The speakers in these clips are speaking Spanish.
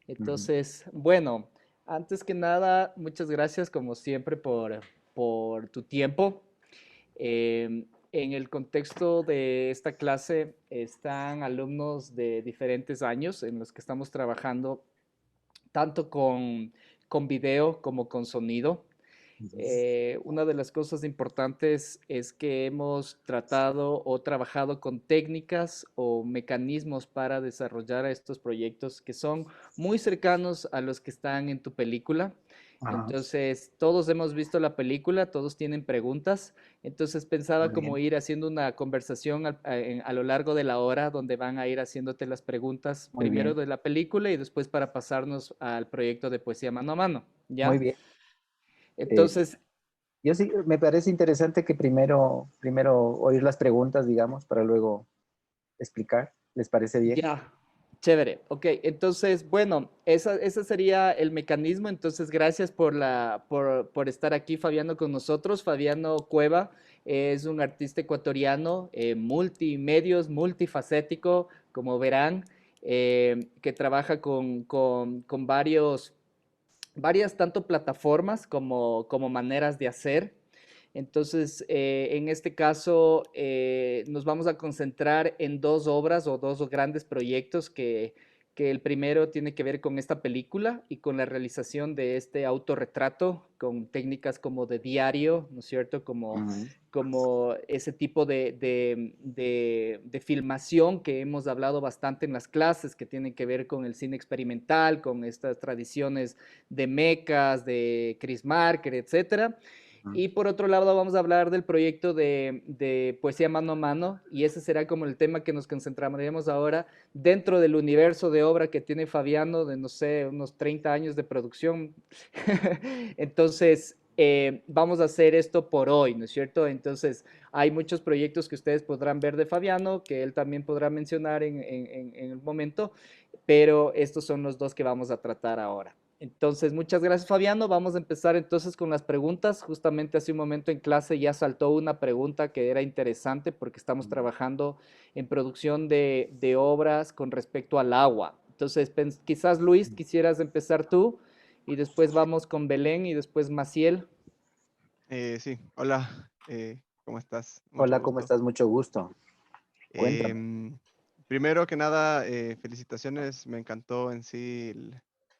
Ujú. Entonces, bueno, antes que nada, muchas gracias como siempre por tu tiempo. En el contexto de esta clase están alumnos de diferentes años en los que estamos trabajando tanto con video como con sonido. Ujú. Una de las cosas importantes es que hemos tratado o trabajado con técnicas o mecanismos para desarrollar estos proyectos que son muy cercanos a los que están en tu película. Ajá, Entonces, todos hemos visto la película, todos tienen preguntas. Entonces, pensaba muy como bien. ir haciendo una conversación a lo largo de la hora donde van a ir haciéndote las preguntas, Muy primero bien. de la película y después para pasarnos al proyecto de poesía mano a mano. Muy ¿Ya? bien. Eh, Entonces, yo sí, me parece interesante que primero oír las preguntas, digamos, para luego explicar. ¿Les parece bien? ya, chévere. Ok, entonces, bueno, ese sería el mecanismo. Entonces, gracias por estar aquí, Fabiano, con nosotros. Fabiano Cueva es un artista ecuatoriano, multimedios, multifacético, como verán, que trabaja con varias tanto plataformas como maneras de hacer. Entonces, en este caso, nos vamos a concentrar en dos obras o dos grandes proyectos que el primero tiene que ver con esta película y con la realización de este autorretrato con técnicas como de diario, ¿no es cierto? Ujú. Como ese tipo de filmación que hemos hablado bastante en las clases, que tienen que ver con el cine experimental, con estas tradiciones de mecas, de Chris Marker, etcétera. Ujú. Y por otro lado vamos a hablar del proyecto de poesía mano a mano y ese será como el tema que nos concentraremos ahora dentro del universo de obra que tiene Fabiano de, no sé, unos 30 años de producción. Entonces, vamos a hacer esto por hoy, ¿no es cierto? Entonces, hay muchos proyectos que ustedes podrán ver de Fabiano, que él también podrá mencionar en el momento, pero estos son los dos que vamos a tratar ahora. Entonces, muchas gracias, Fabiano. Vamos a empezar entonces con las preguntas. Justamente hace un momento en clase ya saltó una pregunta que era interesante porque estamos trabajando en producción de obras con respecto al agua. Entonces, quizás Luis, quisieras empezar tú y después vamos con Belén y después Maciel. Sí, hola, ¿cómo estás? Mucho Hola, ¿cómo gusto. estás? Mucho gusto. Cuéntame. Em, Primero que nada, felicitaciones, me encantó en sí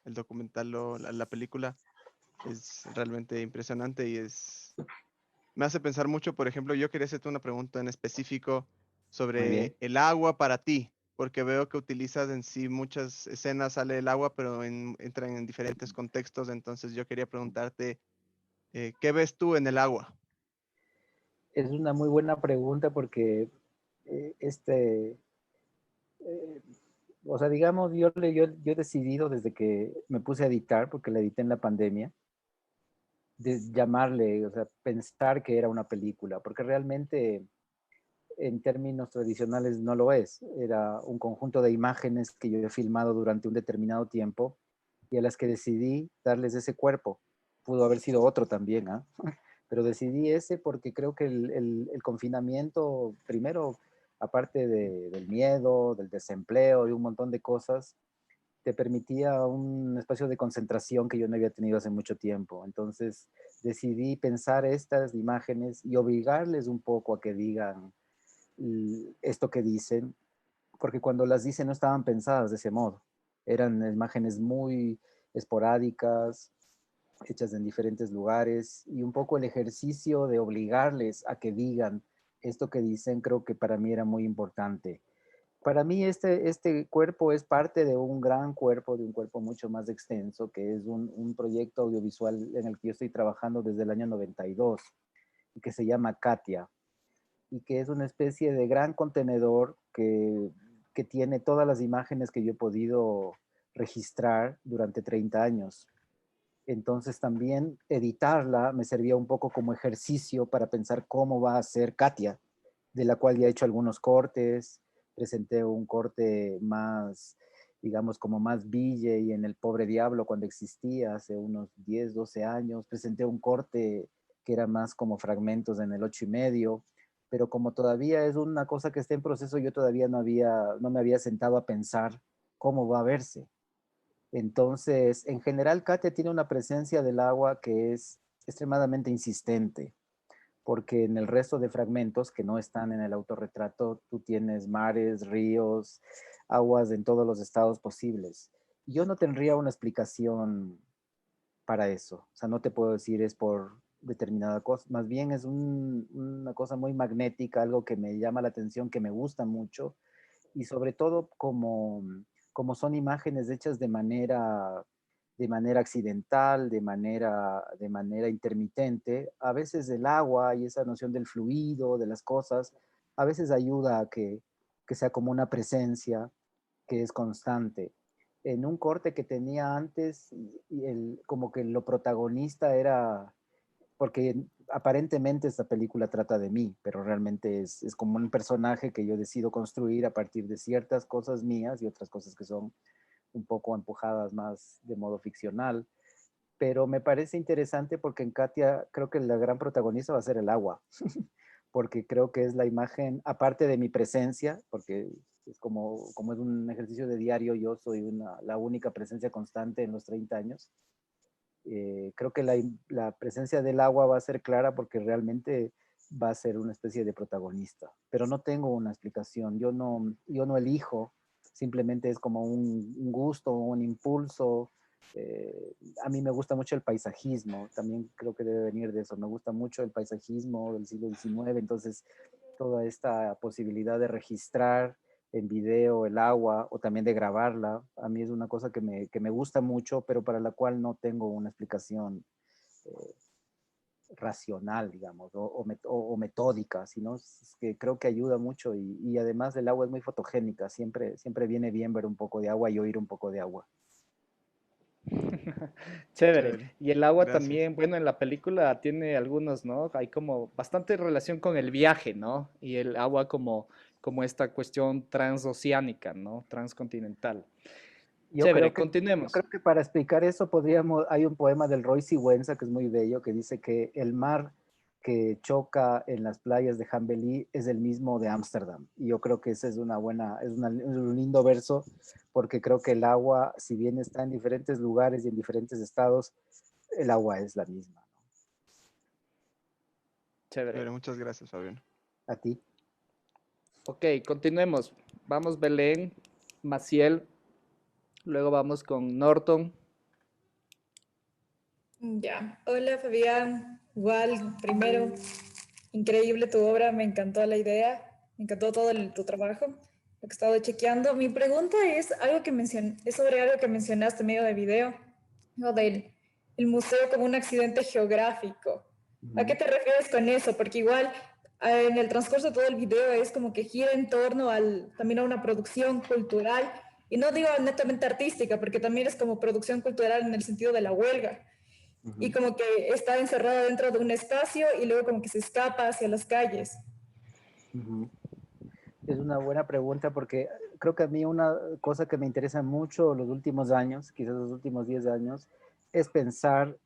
el documental, la película, es realmente impresionante y me hace pensar mucho. Por ejemplo, yo quería hacerte una pregunta en específico Muy bien. sobre el agua para ti, porque veo que utilizas en sí muchas escenas, sale el agua, pero entran en diferentes contextos, entonces yo quería preguntarte, ¿qué ves tú en el agua? Es una muy buena pregunta porque eh, este, eh, o sea, digamos, yo he decidido desde que me puse a editar, porque la edité en la pandemia, de llamarle, o sea, pensar que era una película, porque realmente en términos tradicionales no lo es. Era un conjunto de imágenes que yo he filmado durante un determinado tiempo y a las que decidí darles ese cuerpo. Pudo haber sido otro también, ¿ah? Pero decidí ese porque creo que el confinamiento, primero, aparte del miedo, del desempleo y un montón de cosas, te permitía un espacio de concentración que yo no había tenido hace mucho tiempo. Entonces decidí pensar estas imágenes y obligarles un poco a que digan esto que dicen, porque cuando las dicen no estaban pensadas de ese modo. Eran imágenes muy esporádicas, hechas en diferentes lugares, y un poco el ejercicio de obligarles a que digan esto que dicen, creo que para mí era muy importante. Para mí este cuerpo es parte de un gran cuerpo, de un cuerpo mucho más extenso, que es un proyecto audiovisual en el que yo estoy trabajando desde el año 92 y que se llama Katia, y que es una especie de gran contenedor que tiene todas las imágenes que yo he podido registrar durante 30 años. Entonces también editarla me servía un poco como ejercicio para pensar cómo va a ser Katia, de la cual ya he hecho algunos cortes. Presenté un corte más, digamos, como más Ville y en El Pobre Diablo cuando existía hace unos 10 12 años. Presenté un corte que era más como fragmentos en El Ocho y Medio, pero como todavía es una cosa que está en proceso, yo todavía no me había sentado a pensar cómo va a verse. Entonces, en general, Katia tiene una presencia del agua que es extremadamente insistente, porque en el resto de fragmentos que no están en el autorretrato, tú tienes mares, ríos, aguas en todos los estados posibles. Yo no tendría una explicación para eso. O sea, no te puedo decir es por determinada cosa. Más bien es una cosa muy magnética, algo que me llama la atención, que me gusta mucho. Y sobre todo como son imágenes hechas de manera accidental, de manera intermitente, a veces el agua y esa noción del fluido, de las cosas, a veces ayuda a que sea como una presencia que es constante. En un corte que tenía antes, como que lo protagonista era, porque aparentemente esta película trata de mí, pero realmente es como un personaje que yo decido construir a partir de ciertas cosas mías y otras cosas que son un poco empujadas más de modo ficcional. Pero me parece interesante porque en Katia creo que la gran protagonista va a ser el agua, porque creo que es la imagen, aparte de mi presencia, porque es como es un ejercicio de diario, yo soy la única presencia constante en los 30 años. Creo que la presencia del agua va a ser clara porque realmente va a ser una especie de protagonista, pero no tengo una explicación, yo no elijo, simplemente es como un gusto, un impulso. A mí me gusta mucho el paisajismo, también creo que debe venir de eso, me gusta mucho el paisajismo del siglo XIX, entonces toda esta posibilidad de registrar en video el agua o también de grabarla, a mí es una cosa que me gusta mucho, pero para la cual no tengo una explicación eh, racional, digamos, o metódica, sino es que creo que ayuda mucho y además el agua es muy fotogénica, siempre viene bien ver un poco de agua y oír un poco de agua. Chévere. Chévere. Y el agua Gracias. también, bueno, en la película tiene algunos, ¿no? Hay como bastante relación con el viaje, ¿no? Y el agua como esta cuestión transoceánica, ¿no? Transcontinental. Chévere, Yo continuemos. creo que para explicar eso hay un poema del Roy Sigüenza que es muy bello, que dice que el mar que choca en las playas de Jambelí es el mismo de Ámsterdam. Y yo creo que ese es es un lindo verso, porque creo que el agua, si bien está en diferentes lugares y en diferentes estados, el agua es la misma. Chévere. Chévere, muchas gracias, Fabián. ¿A ti? Ok, continuemos. Vamos Belén, Maciel, luego vamos con Norton. Ya, hola Fabián, igual, primero, increíble tu obra, me encantó la idea, me encantó todo tu trabajo, lo que he estado chequeando. Mi pregunta es algo es sobre algo que mencionaste en medio de video, lo del el museo como un accidente geográfico. ¿A qué Ujú. te refieres con eso? Porque igual en el transcurso de todo el video es como que gira en torno también a una producción cultural, y no digo netamente artística, porque también es como producción cultural en el sentido de la huelga y Ujú. como que está encerrado dentro de un espacio y luego como que se escapa hacia las calles. Ujú. Es una buena pregunta porque creo que a mí una cosa que me interesa mucho los últimos años, quizás los últimos 10 años, es pensar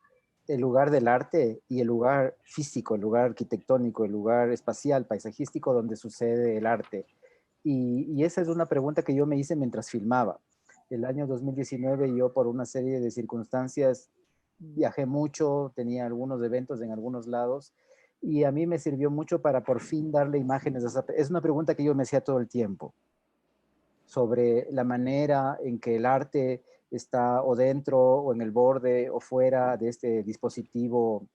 el lugar del arte y el lugar físico, el lugar arquitectónico, el lugar espacial, paisajístico donde sucede el arte. Y esa es una pregunta que yo me hice mientras filmaba. El año 2019 yo por una serie de circunstancias viajé mucho, tenía algunos eventos en algunos lados y a mí me sirvió mucho para por fin darle imágenes a esa. Es una pregunta que yo me hacía todo el tiempo sobre la manera en que el arte está o dentro o en el borde o fuera de este dispositivo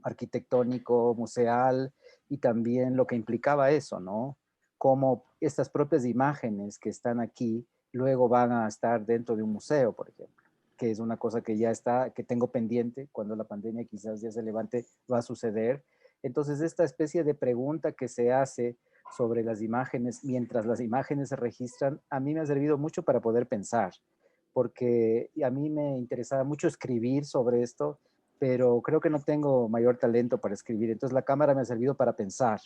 arquitectónico, museal y también lo que implicaba eso, ¿no? Cómo estas propias imágenes que están aquí luego van a estar dentro de un museo, por ejemplo, que es una cosa que ya está, que tengo pendiente, cuando la pandemia quizás ya se levante, va a suceder. Entonces, esta especie de pregunta que se hace sobre las imágenes, mientras las imágenes se registran, a mí me ha servido mucho para poder pensar, porque a mí me interesaba mucho escribir sobre esto, pero creo que no tengo mayor talento para escribir, entonces la cámara me ha servido para pensar.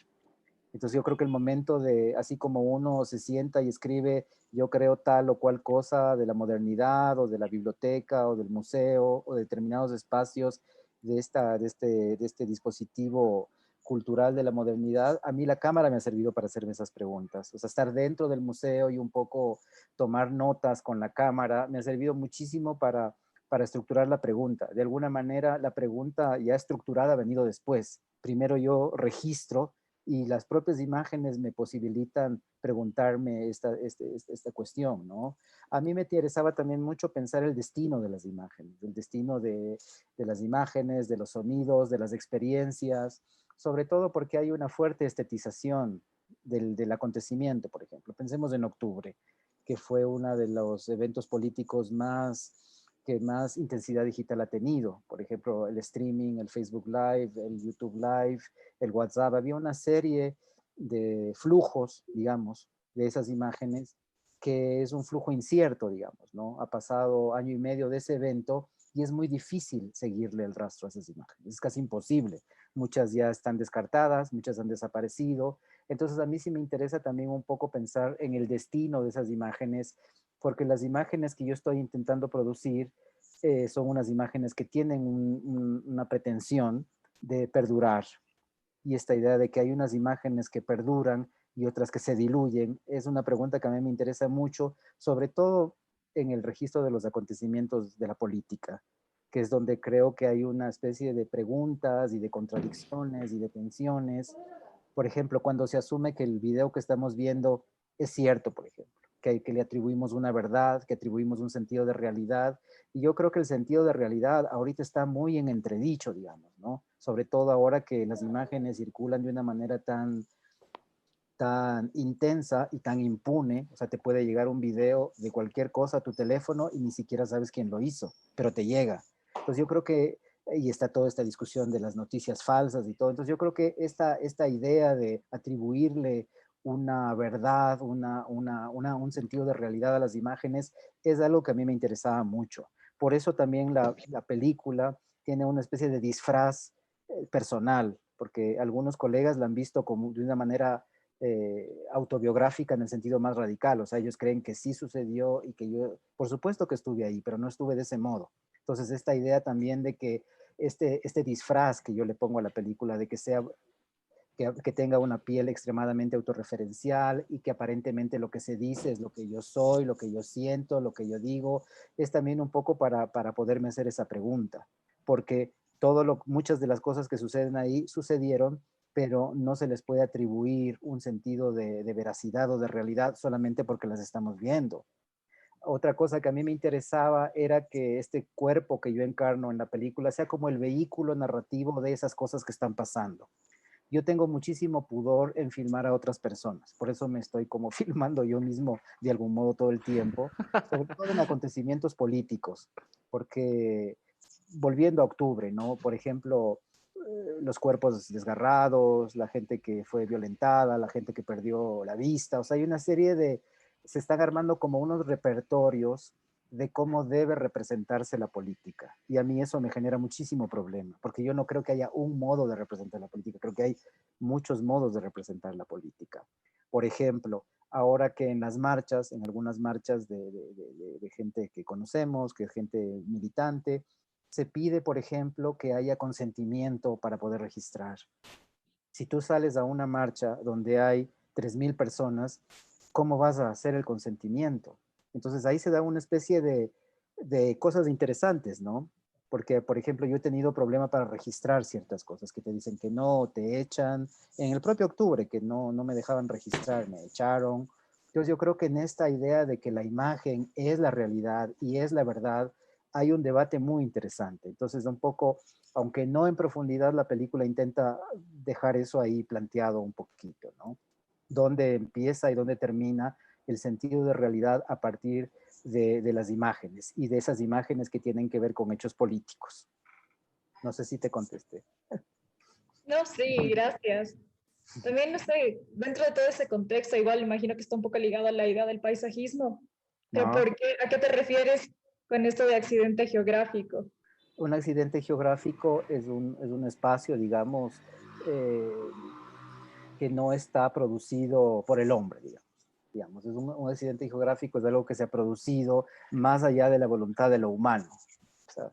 Entonces yo creo que el momento de, así como uno se sienta y escribe, yo creo tal o cual cosa de la modernidad o de la biblioteca o del museo o de determinados espacios de este dispositivo cultural de la modernidad, a mí la cámara me ha servido para hacerme esas preguntas. O sea, estar dentro del museo y un poco tomar notas con la cámara me ha servido muchísimo para estructurar la pregunta. De alguna manera, la pregunta ya estructurada ha venido después. Primero yo registro y las propias imágenes me posibilitan preguntarme esta cuestión, ¿no? A mí me interesaba también mucho pensar el destino de las imágenes, el destino de las imágenes, de los sonidos, de las experiencias, sobre todo porque hay una fuerte estetización del acontecimiento, por ejemplo. Pensemos en octubre, que fue uno de los eventos políticos que más intensidad digital ha tenido. Por ejemplo, el streaming, el Facebook Live, el YouTube Live, el WhatsApp. Había una serie de flujos, digamos, de esas imágenes, que es un flujo incierto, digamos, ¿no? Ha pasado año y medio de ese evento y es muy difícil seguirle el rastro a esas imágenes. Es casi imposible. Muchas ya están descartadas, muchas han desaparecido. Entonces a mí sí me interesa también un poco pensar en el destino de esas imágenes, porque las imágenes que yo estoy intentando producir son unas imágenes que tienen una pretensión de perdurar. Y esta idea de que hay unas imágenes que perduran y otras que se diluyen, es una pregunta que a mí me interesa mucho, sobre todo en el registro de los acontecimientos de la política, que es donde creo que hay una especie de preguntas y de contradicciones y de tensiones. Por ejemplo, cuando se asume que el video que estamos viendo es cierto, por ejemplo, que le atribuimos una verdad, que atribuimos un sentido de realidad. Y yo creo que el sentido de realidad ahorita está muy en entredicho, digamos, ¿no? Sobre todo ahora que las imágenes circulan de una manera tan intensa y tan impune. O sea, te puede llegar un video de cualquier cosa a tu teléfono y ni siquiera sabes quién lo hizo, pero te llega. Entonces yo creo que, y está toda esta discusión de las noticias falsas y todo, entonces yo creo que esta idea de atribuirle una verdad, un sentido de realidad a las imágenes, es algo que a mí me interesaba mucho. Por eso también la película tiene una especie de disfraz personal, porque algunos colegas la han visto como de una manera autobiográfica en el sentido más radical. O sea, ellos creen que sí sucedió y que yo, por supuesto que estuve ahí, pero no estuve de ese modo. Entonces, esta idea también de que este disfraz que yo le pongo a la película, de que sea que tenga una piel extremadamente autorreferencial y que aparentemente lo que se dice es lo que yo soy, lo que yo siento, lo que yo digo, es también un poco para poderme hacer esa pregunta, porque muchas de las cosas que suceden ahí sucedieron, pero no se les puede atribuir un sentido de veracidad o de realidad solamente porque las estamos viendo. Otra cosa que a mí me interesaba era que este cuerpo que yo encarno en la película sea como el vehículo narrativo de esas cosas que están pasando. Yo tengo muchísimo pudor en filmar a otras personas, por eso me estoy como filmando yo mismo de algún modo todo el tiempo, sobre todo en acontecimientos políticos, porque volviendo a octubre, ¿no? Por ejemplo, los cuerpos desgarrados, la gente que fue violentada, la gente que perdió la vista, o sea, hay una serie se están armando como unos repertorios de cómo debe representarse la política. Y a mí eso me genera muchísimo problema, porque yo no creo que haya un modo de representar la política, creo que hay muchos modos de representar la política. Por ejemplo, ahora que en las marchas, en algunas marchas de gente que conocemos, que es gente militante, se pide, por ejemplo, que haya consentimiento para poder registrar. Si tú sales a una marcha donde hay 3.000 personas, ¿cómo vas a hacer el consentimiento? Entonces ahí se da una especie de cosas interesantes, ¿no? Porque, por ejemplo, yo he tenido problema para registrar ciertas cosas, que te dicen que no, te echan. En el propio octubre, que no me dejaban registrar, me echaron. Entonces yo creo que en esta idea de que la imagen es la realidad y es la verdad, hay un debate muy interesante. Entonces, un poco, aunque no en profundidad, la película intenta dejar eso ahí planteado un poquito, ¿no? Dónde empieza y dónde termina el sentido de realidad a partir de las imágenes y de esas imágenes que tienen que ver con hechos políticos. No sé si te contesté. No, sí, gracias. También no sé, dentro de todo ese contexto, igual imagino que está un poco ligado a la idea del paisajismo. Pero No, ¿a qué te refieres con esto de accidente geográfico? un accidente geográfico es un espacio, digamos, que no está producido por el hombre, digamos. Es un accidente geográfico, es algo que se ha producido más allá de la voluntad de lo humano. O sea,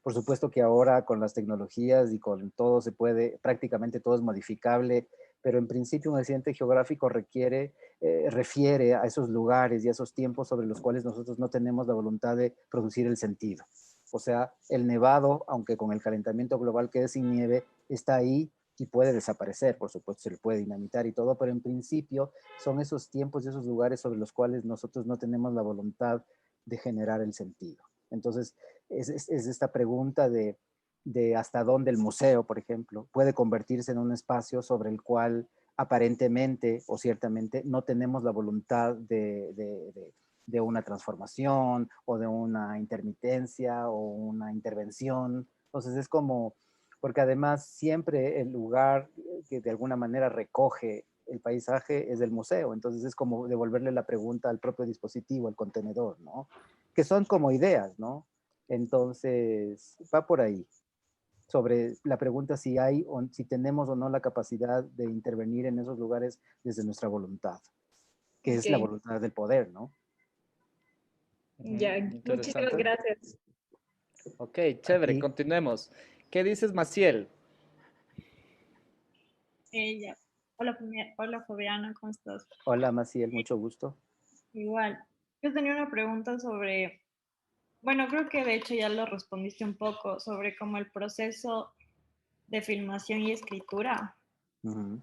Por supuesto que ahora con las tecnologías y con todo se puede, prácticamente todo es modificable, pero en principio un accidente geográfico refiere a esos lugares y a esos tiempos sobre los cuales nosotros no tenemos la voluntad de producir el sentido. O sea, el nevado, aunque con el calentamiento global quede sin nieve, está ahí y puede desaparecer, por supuesto se le puede dinamitar y todo, pero en principio son esos tiempos y esos lugares sobre los cuales nosotros no tenemos la voluntad de generar el sentido. Entonces, es esta pregunta de hasta dónde el museo, por ejemplo, puede convertirse en un espacio sobre el cual aparentemente o ciertamente no tenemos la voluntad de una transformación o de una intermitencia o una intervención. Entonces es como, porque además siempre el lugar que de alguna manera recoge el paisaje es el museo, entonces es como devolverle la pregunta al propio dispositivo, al contenedor, ¿no? Que son como ideas, ¿no? Entonces, va por ahí, sobre la pregunta si hay o si tenemos o no la capacidad de intervenir en esos lugares desde nuestra voluntad, que es la Ok, voluntad del poder, ¿no? ya, muchísimas Interesante. gracias. Ok, A chévere, ti. continuemos. ¿Qué dices, Maciel? Ella. Hola, hola Fabiana, ¿cómo estás? Hola, Maciel, mucho gusto. Igual. Yo tenía una pregunta sobre, bueno, creo que de hecho ya lo respondiste un poco, sobre cómo el proceso de filmación y escritura. Ujú.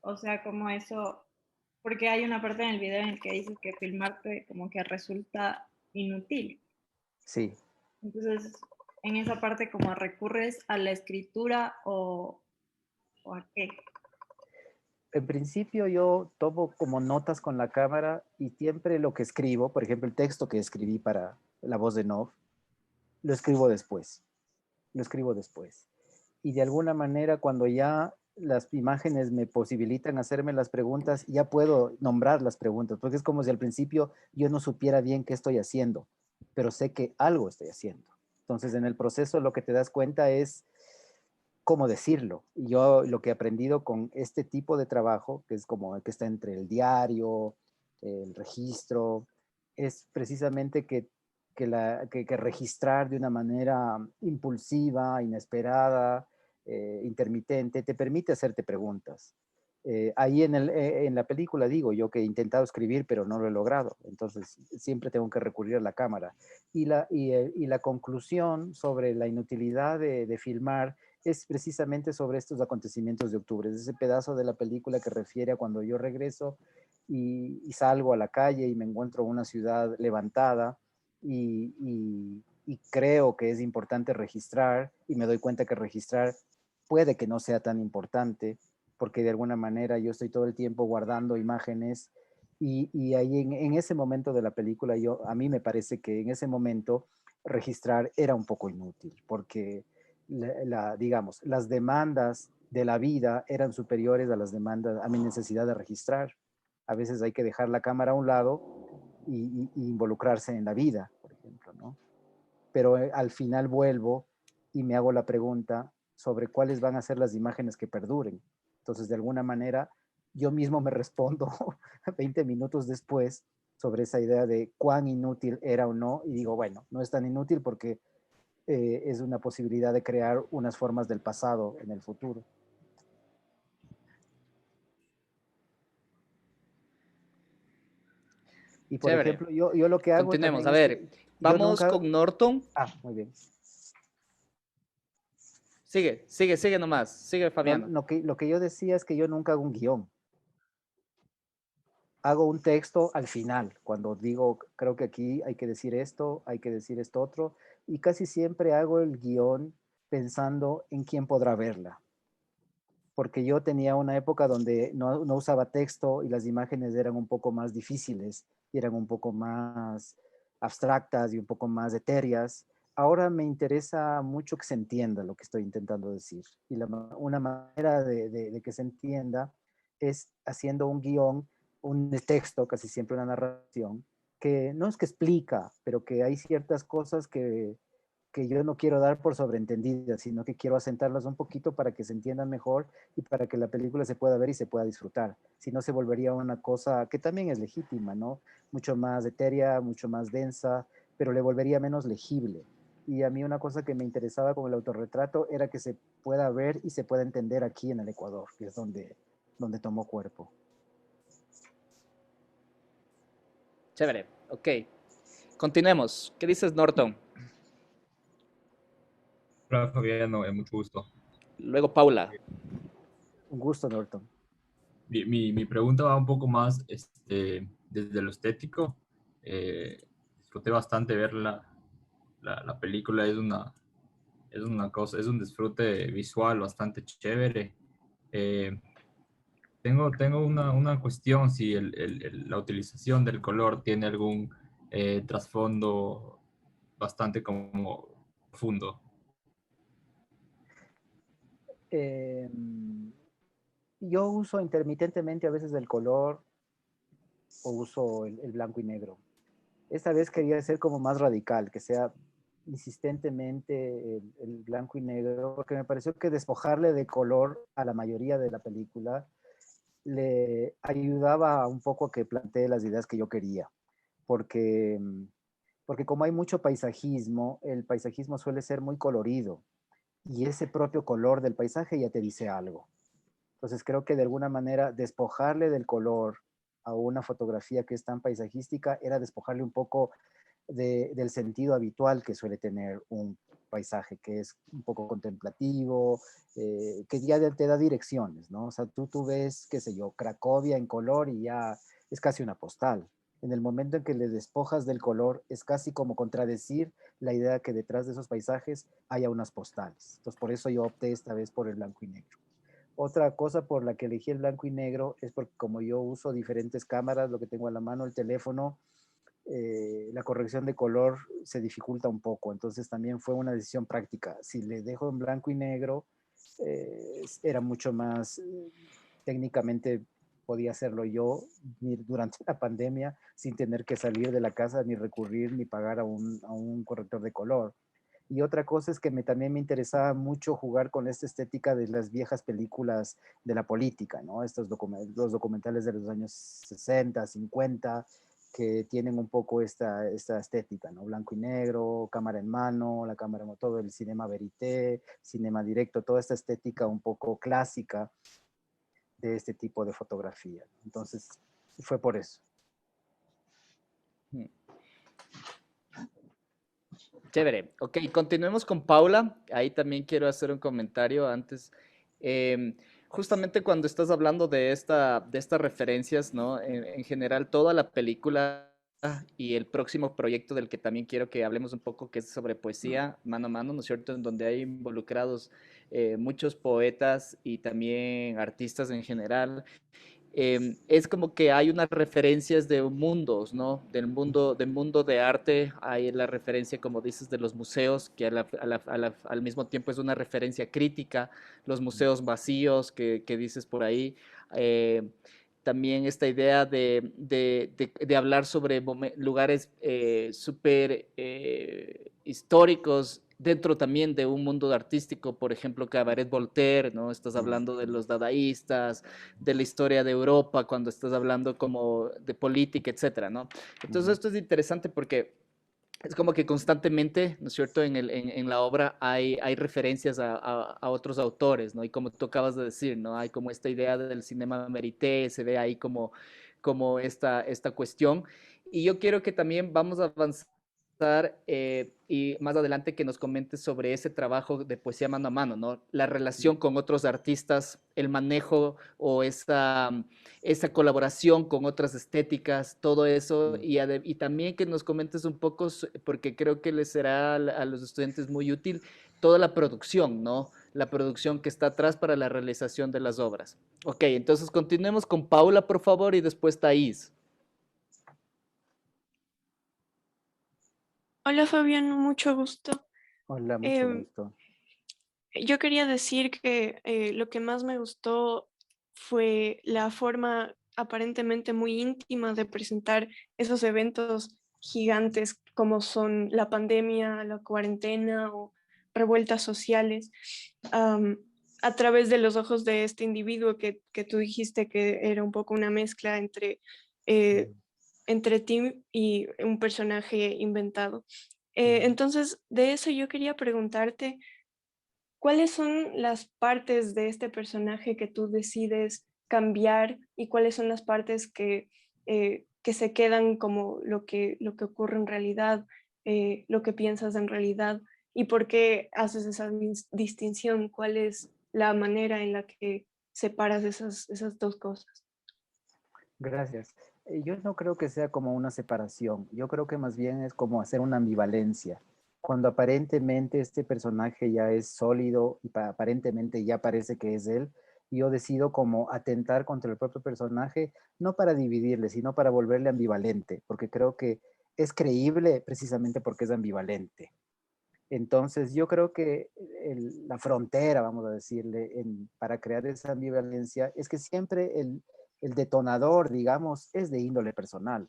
O sea, como eso, porque hay una parte en el video en el que dices que filmarte como que resulta inútil. Sí. Entonces, en esa parte, ¿como recurres a la escritura o a qué? En principio yo tomo como notas con la cámara y siempre lo que escribo, por ejemplo, el texto que escribí para La Voz de Nov, lo escribo después. Lo escribo después. Y de alguna manera cuando ya las imágenes me posibilitan hacerme las preguntas, ya puedo nombrar las preguntas, porque es como si al principio yo no supiera bien qué estoy haciendo, pero sé que algo estoy haciendo. Entonces en el proceso lo que te das cuenta es cómo decirlo. Y yo lo que he aprendido con este tipo de trabajo, que es como el que está entre el diario, el registro, es precisamente que registrar de una manera impulsiva, inesperada, intermitente, te permite hacerte preguntas. Ahí en la película digo yo que he intentado escribir, pero no lo he logrado. Entonces siempre tengo que recurrir a la cámara. Y la conclusión sobre la inutilidad de filmar es precisamente sobre estos acontecimientos de octubre. Es ese pedazo de la película que refiere a cuando yo regreso y salgo a la calle y me encuentro una ciudad levantada y creo que es importante registrar y me doy cuenta que registrar puede que no sea tan importante porque de alguna manera yo estoy todo el tiempo guardando imágenes y ahí en ese momento de la película a mí me parece que en ese momento registrar era un poco inútil porque digamos, las demandas de la vida eran superiores a las demandas, a mi necesidad de registrar. A veces hay que dejar la cámara a un lado y involucrarse en la vida, por ejemplo, ¿no? Pero al final vuelvo y me hago la pregunta sobre cuáles van a ser las imágenes que perduren. Entonces, de alguna manera, yo mismo me respondo 20 minutos después sobre esa idea de cuán inútil era o no, y digo, bueno, no es tan inútil porque es una posibilidad de crear unas formas del pasado en el futuro. Y por Chévere. ejemplo, yo lo que hago Continuemos. también A es ver, que yo vamos nunca... con Norton. Ah, muy bien. Sigue nomás. Sigue, No, Fabiano. lo que yo decía es que yo nunca hago un guión. Hago un texto al final, cuando digo, creo que aquí hay que decir esto, hay que decir esto otro, y casi siempre hago el guión pensando en quién podrá verla. Porque yo tenía una época donde no usaba texto y las imágenes eran un poco más difíciles y eran un poco más abstractas y un poco más etéreas. Ahora me interesa mucho que se entienda lo que estoy intentando decir. Y una manera de que se entienda es haciendo un guión, un texto, casi siempre una narración, que no es que explica, pero que hay ciertas cosas que yo no quiero dar por sobreentendidas, sino que quiero asentarlas un poquito para que se entiendan mejor y para que la película se pueda ver y se pueda disfrutar. Si no, se volvería una cosa que también es legítima, ¿no? Mucho más etérea, mucho más densa, pero le volvería menos legible. Y a mí una cosa que me interesaba con el autorretrato era que se pueda ver y se pueda entender aquí en el Ecuador, que es donde tomó cuerpo. Chévere, ok. Continuemos. ¿Qué dices, Norton? Hola Fabiano, mucho gusto. Luego Paula. Un gusto, Norton. Mi pregunta va un poco más desde lo estético. Disfruté bastante ver la película, es una cosa, es un disfrute visual bastante chévere. Eh, tengo una cuestión, si la utilización del color tiene algún trasfondo bastante como profundo. Eh, yo uso intermitentemente a veces el color o uso el blanco y negro. Esta vez quería ser como más radical, que sea insistentemente el blanco y negro, porque me pareció que despojarle de color a la mayoría de la película le ayudaba un poco a que plantee las ideas que yo quería, porque, porque como hay mucho paisajismo, el paisajismo suele ser muy colorido y ese propio color del paisaje ya te dice algo. Entonces creo que de alguna manera despojarle del color a una fotografía que es tan paisajística era despojarle un poco del sentido habitual que suele tener un paisaje, que es un poco contemplativo, que ya te da direcciones, ¿no? O sea, tú ves, qué sé yo, Cracovia en color y ya es casi una postal. En el momento en que le despojas del color, es casi como contradecir la idea que detrás de esos paisajes haya unas postales. Entonces, por eso yo opté esta vez por el blanco y negro. Otra cosa por la que elegí el blanco y negro es porque como yo uso diferentes cámaras, lo que tengo a la mano, el teléfono, la corrección de color se dificulta un poco. Entonces también fue una decisión práctica. Si le dejo en blanco y negro, era mucho más técnicamente podía hacerlo yo durante la pandemia sin tener que salir de la casa, ni recurrir, ni pagar a un corrector de color. Y otra cosa es que también me interesaba mucho jugar con esta estética de las viejas películas de la política, ¿no? Los documentales de los años 60, 50, que tienen un poco esta estética, ¿no? Blanco y negro, cámara en mano, la cámara, todo el cinema verité, cinema directo, toda esta estética un poco clásica de este tipo de fotografía. Entonces, fue por eso. Chévere. Ok, continuemos con Paula. Ahí también quiero hacer un comentario antes. Justamente cuando estás hablando de estas referencias, ¿no? En general, toda la película y el próximo proyecto del que también quiero que hablemos un poco, que es sobre poesía mano a mano, ¿no es cierto? En donde hay involucrados muchos poetas y también artistas en general. Es como que hay unas referencias de mundos, ¿no? Del mundo de arte, hay la referencia, como dices, de los museos, que al mismo tiempo es una referencia crítica, los museos vacíos que dices por ahí. eh, También esta idea de hablar sobre lugares súper históricos dentro también de un mundo artístico, por ejemplo, Cabaret Voltaire, ¿no? Estás hablando de los dadaístas, de la historia de Europa, cuando estás hablando como de política, etcétera, ¿no? Entonces esto es interesante porque es como que constantemente, ¿no es cierto?, en la obra hay referencias a otros autores, ¿no? Y como tú acabas de decir, ¿no? Hay como esta idea del cinema verité, se ve ahí como esta cuestión. Y yo quiero que también vamos a avanzar y más adelante que nos comentes sobre ese trabajo de poesía mano a mano, ¿no? La relación con otros artistas, el manejo o esa colaboración con otras estéticas, todo eso, y también que nos comentes un poco, porque creo que les será a los estudiantes muy útil, toda la producción, ¿no? La producción que está atrás para la realización de las obras. Ok, entonces continuemos con Paula, por favor, y después Thais. Hola Fabián, mucho gusto. Hola, mucho Em, gusto. yo quería decir que lo que más me gustó fue la forma aparentemente muy íntima de presentar esos eventos gigantes como son la pandemia, la cuarentena o revueltas sociales, am, a través de los ojos de este individuo que tú dijiste que era un poco una mezcla eh, entre Tim y un personaje inventado. Entonces, de eso yo quería preguntarte, ¿cuáles son las partes de este personaje que tú decides cambiar y cuáles son las partes que se quedan como lo que ocurre en realidad, lo que piensas en realidad y por qué haces esa distinción? ¿Cuál es la manera en la que separas esas dos cosas? Gracias. Yo no creo que sea como una separación, yo creo que más bien es como hacer una ambivalencia. Cuando aparentemente este personaje ya es sólido y aparentemente ya parece que es él, yo decido como atentar contra el propio personaje, no para dividirle, sino para volverle ambivalente, porque creo que es creíble precisamente porque es ambivalente. Entonces, yo creo que la frontera, vamos a decirle, para crear esa ambivalencia, es que siempre el detonador, digamos, es de índole personal.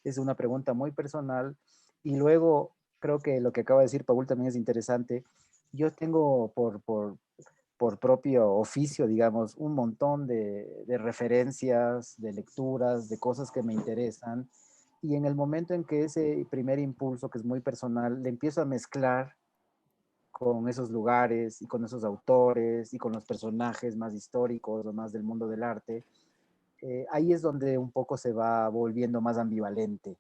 Es una pregunta muy personal. Y luego, creo que lo que acaba de decir Paul también es interesante. Yo tengo por propio oficio, digamos, un montón de referencias, de lecturas, de cosas que me interesan. Y en el momento en que ese primer impulso, que es muy personal, le empiezo a mezclar con esos lugares y con esos autores y con los personajes más históricos o más del mundo del arte, ahí es donde un poco se va volviendo más ambivalente,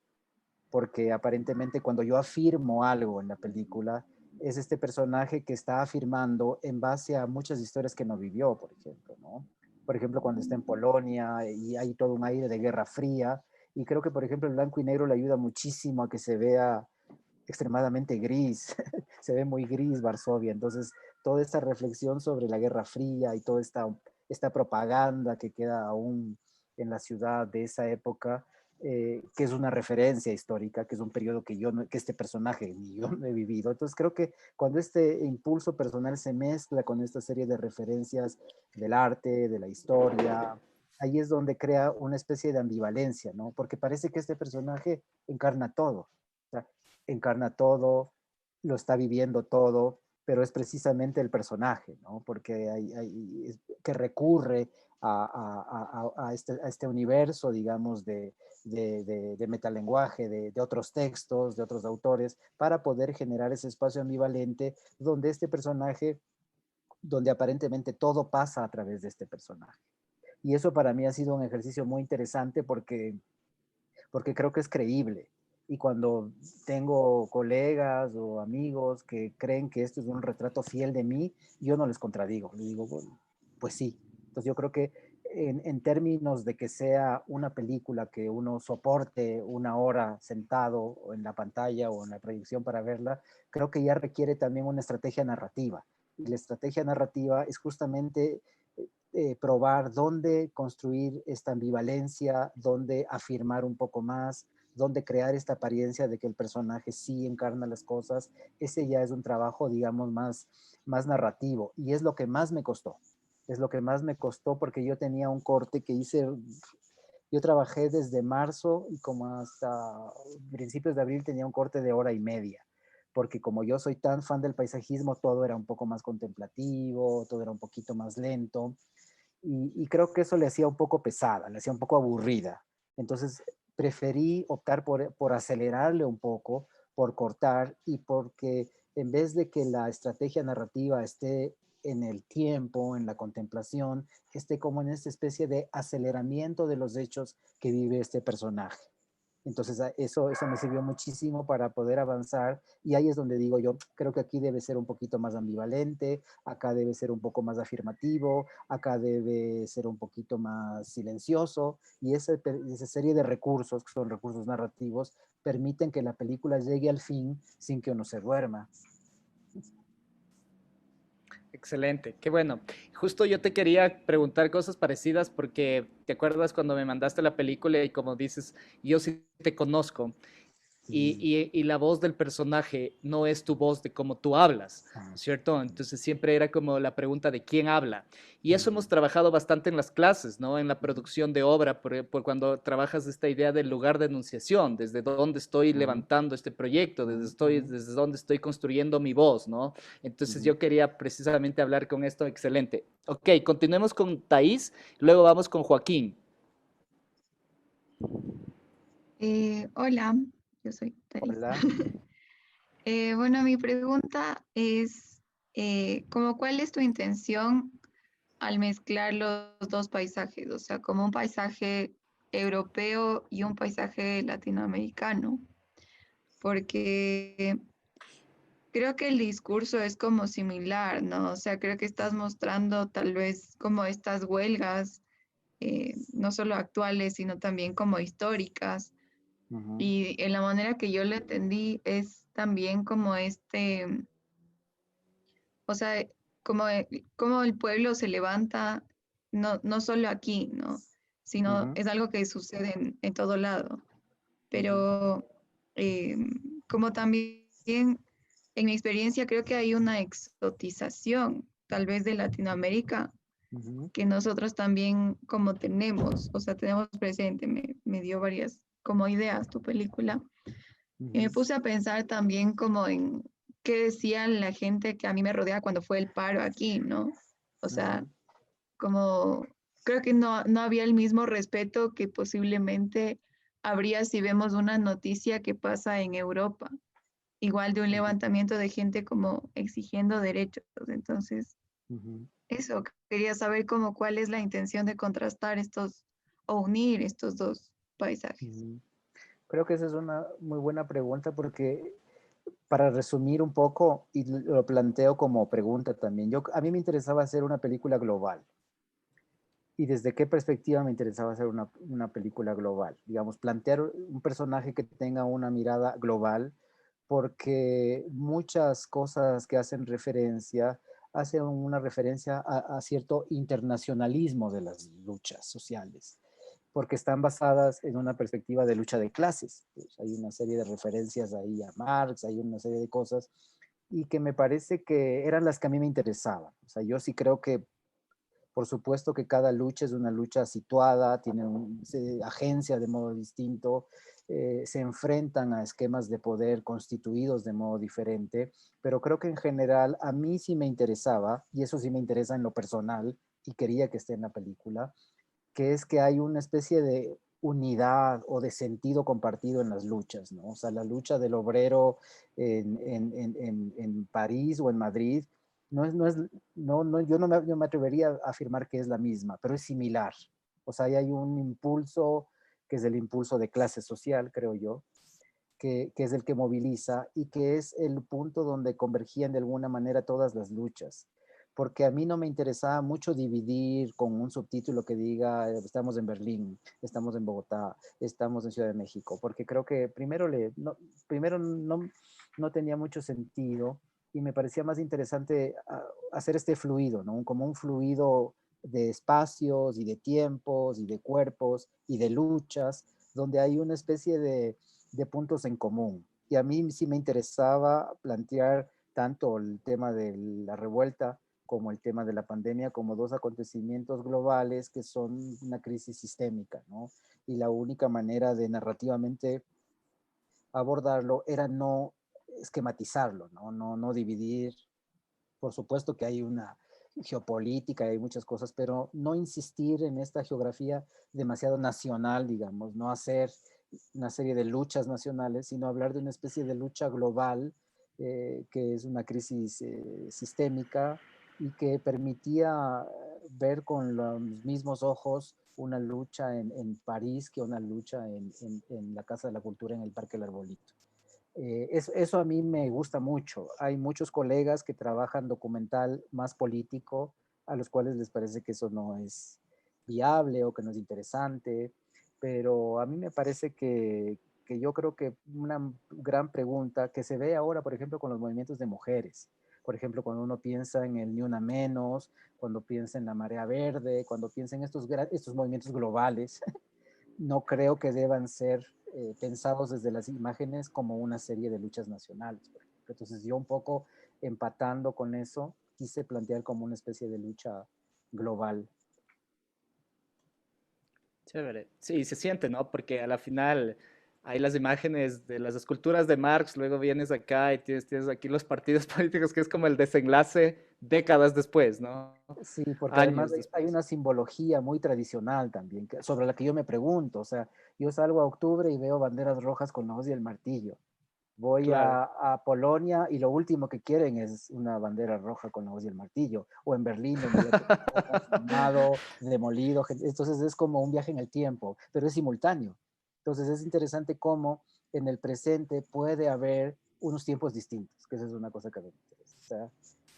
porque aparentemente cuando yo afirmo algo en la película, es este personaje que está afirmando en base a muchas historias que no vivió, por ejemplo, ¿no? Por ejemplo, cuando está en Polonia y hay todo un aire de Guerra Fría, y creo que, por ejemplo, el blanco y negro le ayuda muchísimo a que se vea extremadamente gris, se ve muy gris Varsovia, entonces toda esta reflexión sobre la Guerra Fría y toda esta propaganda que queda aún en la ciudad de esa época, que es una referencia histórica, que es un periodo que que este personaje ni yo no he vivido. Entonces creo que cuando este impulso personal se mezcla con esta serie de referencias del arte, de la historia, ahí es donde crea una especie de ambivalencia, ¿no? Porque parece que este personaje encarna todo. O sea, encarna todo, lo está viviendo todo, pero es precisamente el personaje, ¿no? Porque que recurre a este universo, digamos, de metalenguaje, de otros textos, de otros autores, para poder generar ese espacio ambivalente donde este personaje, donde aparentemente todo pasa a través de este personaje. Y eso para mí ha sido un ejercicio muy interesante porque creo que es creíble. Y cuando tengo colegas o amigos que creen que esto es un retrato fiel de mí, yo no les contradigo. Les digo, bueno, pues sí. Entonces yo creo que en términos de que sea una película que uno soporte una hora sentado o en la pantalla o en la proyección para verla, creo que ya requiere también una estrategia narrativa. Y la estrategia narrativa es justamente probar dónde construir esta ambivalencia, dónde afirmar un poco más, dónde crear esta apariencia de que el personaje sí encarna las cosas. Ese ya es un trabajo, digamos, más narrativo y es lo que más me costó. Es lo que más me costó porque yo tenía un corte que hice, yo trabajé desde marzo y como hasta principios de abril tenía un corte de hora y media, porque como yo soy tan fan del paisajismo, todo era un poco más contemplativo, todo era un poquito más lento, y creo que eso le hacía un poco pesada, le hacía un poco aburrida. Entonces preferí optar por acelerarle un poco, por cortar y porque en vez de que la estrategia narrativa esté en el tiempo, en la contemplación, esté como en esta especie de aceleramiento de los hechos que vive este personaje. Entonces eso me sirvió muchísimo para poder avanzar y ahí es donde digo yo, creo que aquí debe ser un poquito más ambivalente, acá debe ser un poco más afirmativo, acá debe ser un poquito más silencioso y esa serie de recursos, que son recursos narrativos, permiten que la película llegue al fin sin que uno se duerma. Excelente, qué bueno. Justo yo te quería preguntar cosas parecidas porque te acuerdas cuando me mandaste la película y como dices, yo sí te conozco y la voz del personaje no es tu voz de cómo tú hablas, ¿no es cierto? Entonces siempre era como la pregunta de quién habla. Y eso hemos trabajado bastante en las clases, ¿no? En la producción de obra, por cuando trabajas esta idea del lugar de enunciación, desde dónde estoy levantando este proyecto, desde dónde estoy construyendo mi voz, ¿no? Entonces yo quería precisamente hablar con esto, excelente. Ok, continuemos con Thais, luego vamos con Joaquín. Hola, yo soy Thais. Hola. Bueno, mi pregunta es, como ¿cuál es tu intención al mezclar los dos paisajes? O sea, como un paisaje europeo y un paisaje latinoamericano, porque creo que el discurso es como similar, ¿no? O sea, creo que estás mostrando tal vez como estas huelgas, no solo actuales, sino también como históricas. Ujú, Y en la manera que yo lo entendí es también como o sea, como el pueblo se levanta, no solo aquí, ¿no? Sino ujú, es algo que sucede en todo lado. ujú, Pero eh, como también en mi experiencia creo que hay una exotización tal vez de Latinoamérica ujú, que nosotros también como tenemos, o sea, tenemos presente, me dio varias como ideas tu película. Y me ujú, puse a pensar también como en qué decía la gente que a mí me rodea cuando fue el paro aquí, ¿no? O sea, ujú, como creo que no había el mismo respeto que posiblemente habría si vemos una noticia que pasa en Europa, igual de un ujú, levantamiento de gente como exigiendo derechos. Entonces, ujú, eso, quería saber como cuál es la intención de contrastar estos o unir estos dos paisajes. ujú. Creo que esa es una muy buena pregunta porque para resumir un poco, y lo planteo como pregunta también, a mí me interesaba hacer una película global. ¿Y desde qué perspectiva me interesaba hacer una película global? Digamos, plantear un personaje que tenga una mirada global, porque muchas cosas que hacen una referencia a cierto internacionalismo de las luchas sociales, porque están basadas en una perspectiva de lucha de clases. Pues hay una serie de referencias ahí a Marx, hay una serie de cosas, y que me parece que eran las que a mí me interesaban. O sea, yo sí creo que por supuesto que cada lucha es una lucha situada, se agencia de modo distinto, se enfrentan a esquemas de poder constituidos de modo diferente, pero creo que en general a mí sí me interesaba, y eso sí me interesa en lo personal, y quería que esté en la película, que es que hay una especie de unidad o de sentido compartido en las luchas, ¿no? O sea, la lucha del obrero en París o en Madrid no es, no es, no, yo me atrevería a afirmar que es la misma, pero es similar. O sea, ahí hay un impulso que es el impulso de clase social, creo yo, que es el que moviliza y que es el punto donde convergían de alguna manera todas las luchas. Porque a mí no me interesaba mucho dividir con un subtítulo que diga estamos en Berlín, estamos en Bogotá, estamos en Ciudad de México, porque creo que primero no tenía mucho sentido y me parecía más interesante hacer este fluido, ¿no? Como un fluido de espacios y de tiempos y de cuerpos y de luchas, donde hay una especie de puntos en común. Y a mí sí me interesaba plantear tanto el tema de la revuelta como el tema de la pandemia como dos acontecimientos globales que son una crisis sistémica, ¿no? Y la única manera de narrativamente abordarlo era no esquematizarlo, ¿no? No dividir. Por supuesto que hay una geopolítica, hay muchas cosas, pero no insistir en esta geografía demasiado nacional, digamos, no hacer una serie de luchas nacionales, sino hablar de una especie de lucha global, que es una crisis sistémica y que permitía ver con los mismos ojos una lucha en París que una lucha en la Casa de la Cultura en el Parque El Arbolito. Eso a mí me gusta mucho. Hay muchos colegas que trabajan documental más político, a los cuales les parece que eso no es viable o que no es interesante, pero a mí me parece que yo creo que una gran pregunta que se ve ahora, por ejemplo, con los movimientos de mujeres. Por ejemplo, cuando uno piensa en el Ni Una Menos, cuando piensa en la Marea Verde, cuando piensa en estos movimientos globales, no creo que deban ser pensados desde las imágenes como una serie de luchas nacionales. Por ejemplo. Entonces yo un poco empatando con eso, quise plantear como una especie de lucha global. Chévere. Sí, se siente, ¿no? Porque a la final hay las imágenes de las esculturas de Marx, luego vienes acá y tienes aquí los partidos políticos, que es como el desenlace décadas después, ¿no? Sí, porque además Años hay después. una simbología muy tradicional también, sobre la que yo me pregunto. O sea, yo salgo a octubre y veo banderas rojas con la hoz y el martillo. Voy Claro. a Polonia y lo último que quieren es una bandera roja con la hoz y el martillo. O en Berlín, donde ya todo consumado, demolido. Entonces es como un viaje en el tiempo, pero es simultáneo. Entonces es interesante cómo en el presente puede haber unos tiempos distintos, que esa es una cosa que me interesa. O sea,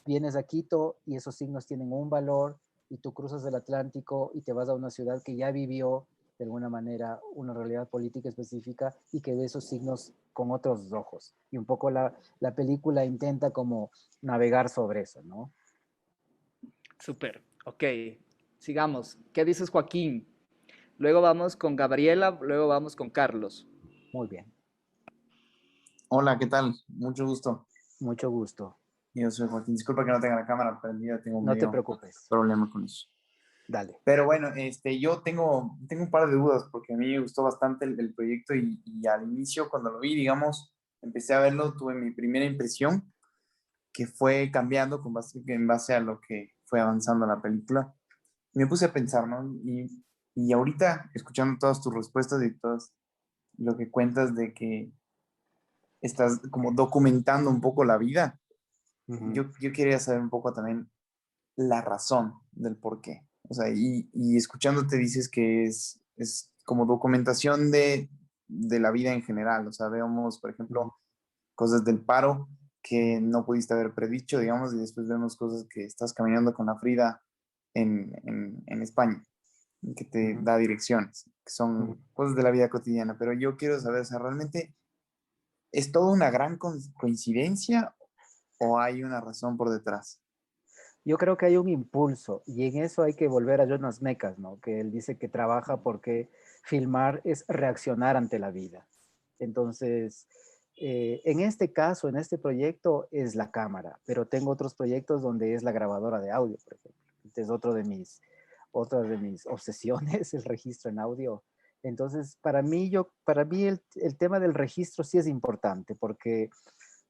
vienes a Quito y esos signos tienen un valor y tú cruzas el Atlántico y te vas a una ciudad que ya vivió de alguna manera una realidad política específica y que ve esos signos con otros ojos. Y un poco la película intenta como navegar sobre eso, ¿no? Súper. Ok, sigamos. ¿Qué dices, Joaquín? Luego vamos con Gabriela, luego vamos con Carlos. Muy bien, Hola, ¿qué tal? Mucho gusto. mucho gusto. Yo soy Joaquín. Disculpa que no tenga la cámara prendida, tengo No te medio preocupes, problema con eso. dale. Pero bueno, yo tengo un par de dudas porque a mí me gustó bastante el proyecto y al inicio cuando lo vi, digamos, empecé a verlo, tuve mi primera impresión que fue cambiando en base a lo que fue avanzando la película. Y me puse a pensar, ¿no? Y ahorita, escuchando todas tus respuestas y todo lo que cuentas de que estás como documentando un poco la vida. Ujú. Yo quería saber un poco también la razón del por qué. O sea, y escuchándote dices que es como documentación de la vida en general. O sea, vemos, por Ujú. ejemplo, cosas del paro que no pudiste haber predicho, digamos, y después vemos cosas que estás caminando con la Frida en España, que te Ujú. da direcciones, que Ujú. son cosas de la vida cotidiana. Pero yo quiero saber, o sea, ¿realmente es toda una gran coincidencia o hay una razón por detrás? Yo creo que hay un impulso y en eso hay que volver a Jonas Mekas, ¿no? Que él dice que trabaja porque filmar es reaccionar ante la vida. Entonces, en este caso, en este proyecto es la cámara, pero tengo otros proyectos donde es la grabadora de audio, por ejemplo. Este es otra de mis obsesiones, el registro en audio. Entonces, para mí el tema del registro sí es importante porque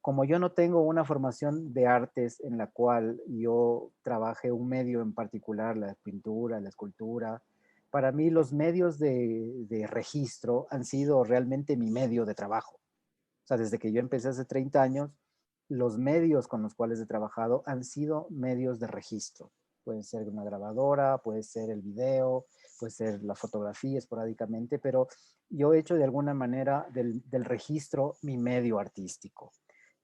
como yo no tengo una formación de artes en la cual yo trabajé un medio en particular, la pintura, la escultura, para mí los medios de registro han sido realmente mi medio de trabajo. O sea, desde que yo empecé hace 30 años, los medios con los cuales he trabajado han sido medios de registro. Puede ser una grabadora, puede ser el video, puede ser la fotografía esporádicamente, pero yo he hecho de alguna manera del registro mi medio artístico.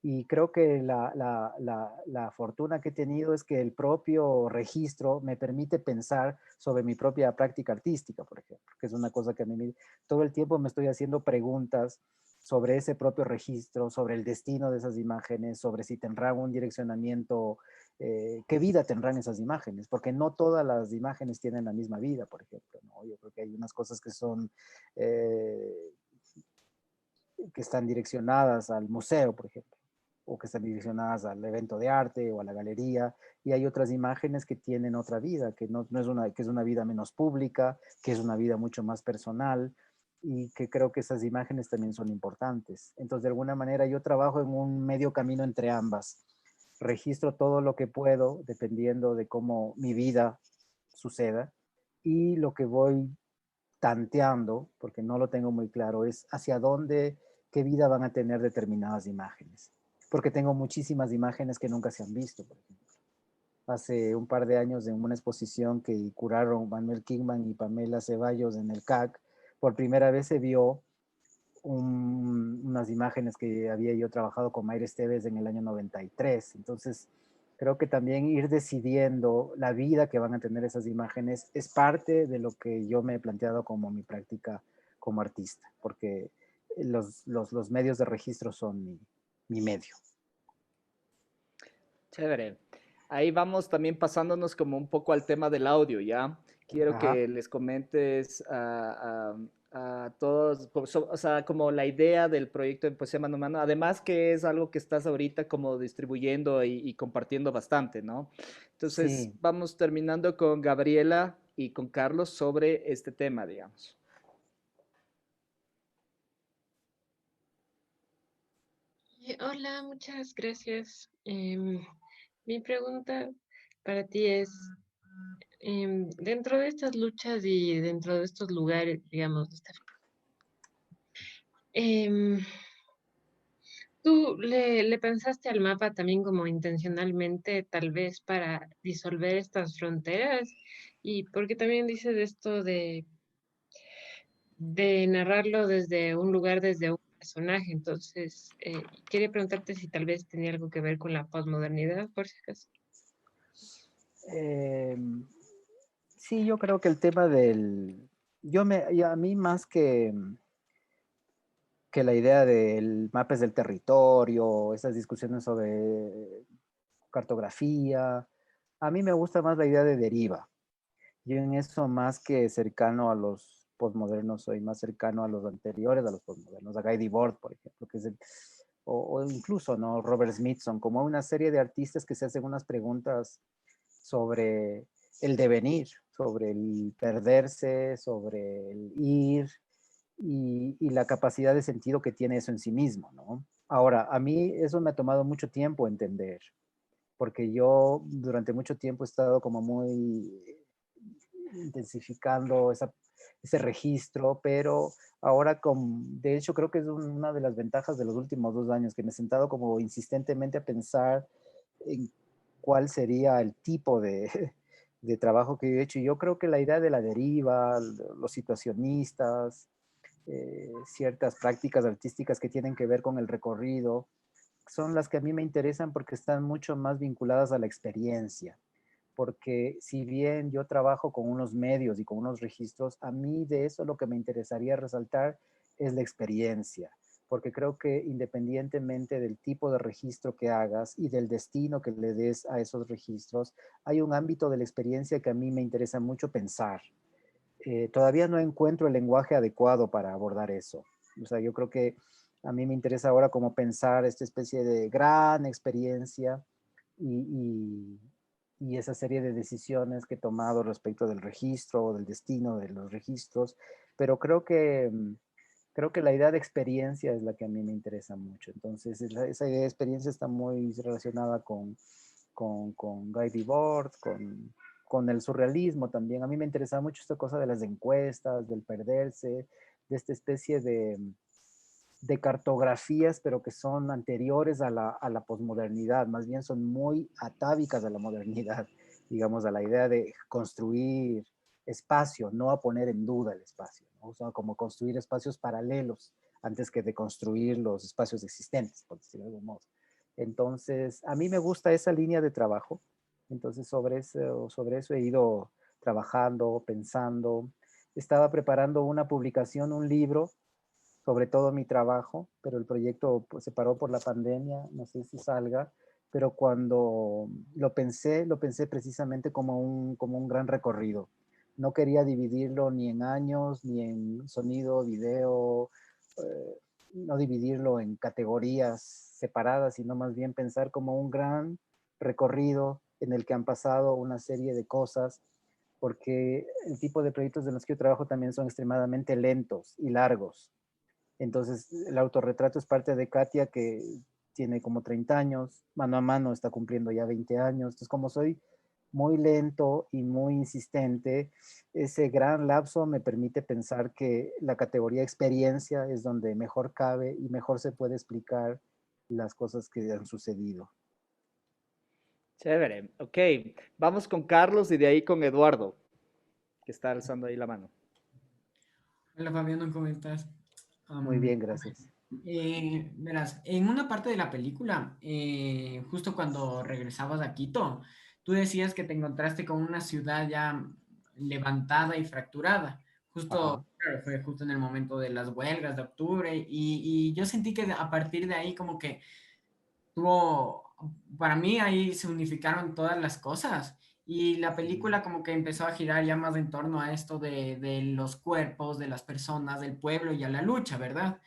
Y creo que la fortuna que he tenido es que el propio registro me permite pensar sobre mi propia práctica artística, por ejemplo, que es una cosa que a mí todo el tiempo me estoy haciendo preguntas sobre ese propio registro, sobre el destino de esas imágenes, sobre si tendrán un direccionamiento, qué vida tendrán esas imágenes, porque no todas las imágenes tienen la misma vida, por ejemplo, ¿no? Yo creo que hay unas cosas que son, que están direccionadas al museo, por ejemplo, o que están direccionadas al evento de arte o a la galería, y hay otras imágenes que tienen otra vida, que no es una, que es una vida menos pública, que es una vida mucho más personal, y que creo que esas imágenes también son importantes. Entonces, de alguna manera, yo trabajo en un medio camino entre ambas. Registro todo lo que puedo, dependiendo de cómo mi vida suceda, y lo que voy tanteando, porque no lo tengo muy claro, es hacia dónde, qué vida van a tener determinadas imágenes. Porque tengo muchísimas imágenes que nunca se han visto, por ejemplo. Hace un par de años en una exposición que curaron Manuel Kingman y Pamela Ceballos en el CAC, por primera vez se vio unas imágenes que había yo trabajado con Mayra Esteves en el año 93. Entonces, creo que también ir decidiendo la vida que van a tener esas imágenes es parte de lo que yo me he planteado como mi práctica como artista, porque los medios de registro son mi medio. Chévere. Ahí vamos también pasándonos como un poco al tema del audio, ¿ya? Quiero Ajá. que les comentes a todos, o sea, como la idea del proyecto de Poesía Mano a Mano, además que es algo que estás ahorita como distribuyendo y compartiendo bastante, ¿no? Entonces, Sí, vamos terminando con Gabriela y con Carlos sobre este tema, digamos. Hola, muchas gracias. Mi pregunta para ti es, dentro de estas luchas y dentro de estos lugares, digamos, em, ¿Tú le pensaste al mapa también como intencionalmente, tal vez para disolver estas fronteras? Y porque también dices esto de narrarlo desde un lugar, desde un personaje. Entonces, quería preguntarte si tal vez tenía algo que ver con la posmodernidad, por si acaso. Eh, sí, yo creo que el tema del... a mí más que la idea del mapes del territorio, esas discusiones sobre cartografía, a mí me gusta más la idea de deriva. Yo en eso más que cercano a los postmodernos, soy más cercano a los anteriores, a los postmodernos, a Guy Debord, por ejemplo, que es o incluso, ¿no? Robert Smithson, como una serie de artistas que se hacen unas preguntas sobre el devenir, sobre el perderse, sobre el ir y la capacidad de sentido que tiene eso en sí mismo, ¿no? Ahora, a mí eso me ha tomado mucho tiempo entender, porque yo durante mucho tiempo he estado como muy intensificando ese registro, pero ahora de hecho creo que es una de las ventajas de los últimos 2 años, que me he sentado como insistentemente a pensar en cuál sería el tipo de trabajo que yo he hecho. Y yo creo que la idea de la deriva, los situacionistas, ciertas prácticas artísticas que tienen que ver con el recorrido, son las que a mí me interesan porque están mucho más vinculadas a la experiencia. Porque si bien yo trabajo con unos medios y con unos registros, a mí de eso lo que me interesaría resaltar es la experiencia, porque creo que independientemente del tipo de registro que hagas y del destino que le des a esos registros, hay un ámbito de la experiencia que a mí me interesa mucho pensar. Todavía no encuentro el lenguaje adecuado para abordar eso. O sea, yo creo que a mí me interesa ahora como pensar esta especie de gran experiencia y, y esa serie de decisiones que he tomado respecto del registro o del destino de los registros, pero creo que la idea de experiencia es la que a mí me interesa mucho. Entonces, esa idea de experiencia está muy relacionada con Guy Debord, con el surrealismo también. A mí me interesa mucho esta cosa de las encuestas, del perderse, de esta especie de cartografías, pero que son anteriores a la posmodernidad, más bien son muy atávicas a la modernidad, digamos, a la idea de construir espacio, no a poner en duda el espacio, ¿no? O sea, como construir espacios paralelos antes que de construir los espacios existentes, por decirlo de algún modo. Entonces, a mí me gusta esa línea de trabajo, entonces sobre eso he ido trabajando, pensando. Estaba preparando una publicación, un libro sobre todo mi trabajo, pero el proyecto pues, se paró por la pandemia, no sé si salga, pero cuando lo pensé precisamente como un gran recorrido. No quería dividirlo ni en años, ni en sonido, video, no dividirlo en categorías separadas, sino más bien pensar como un gran recorrido en el que han pasado una serie de cosas, porque el tipo de proyectos en los que yo trabajo también son extremadamente lentos y largos. Entonces, el autorretrato es parte de Katia, que tiene como 30 años, mano a mano está cumpliendo ya 20 años. Entonces, como soy muy lento y muy insistente, ese gran lapso me permite pensar que la categoría experiencia es donde mejor cabe y mejor se puede explicar las cosas que han sucedido. Chévere. Ok, vamos con Carlos y de ahí con Eduardo, que está alzando ahí la mano. Hola Fabiano, ¿cómo estás? Muy bien, gracias. Verás, en una parte de la película, justo cuando regresabas a Quito, tú decías que te encontraste con una ciudad ya levantada y fracturada. Ajá. Justo, claro, fue justo en el momento de las huelgas de octubre y yo sentí que a partir de ahí como que tuvo, para mí ahí se unificaron todas las cosas y la película como que empezó a girar ya más en torno a esto de los cuerpos, de las personas, del pueblo y a la lucha, ¿verdad?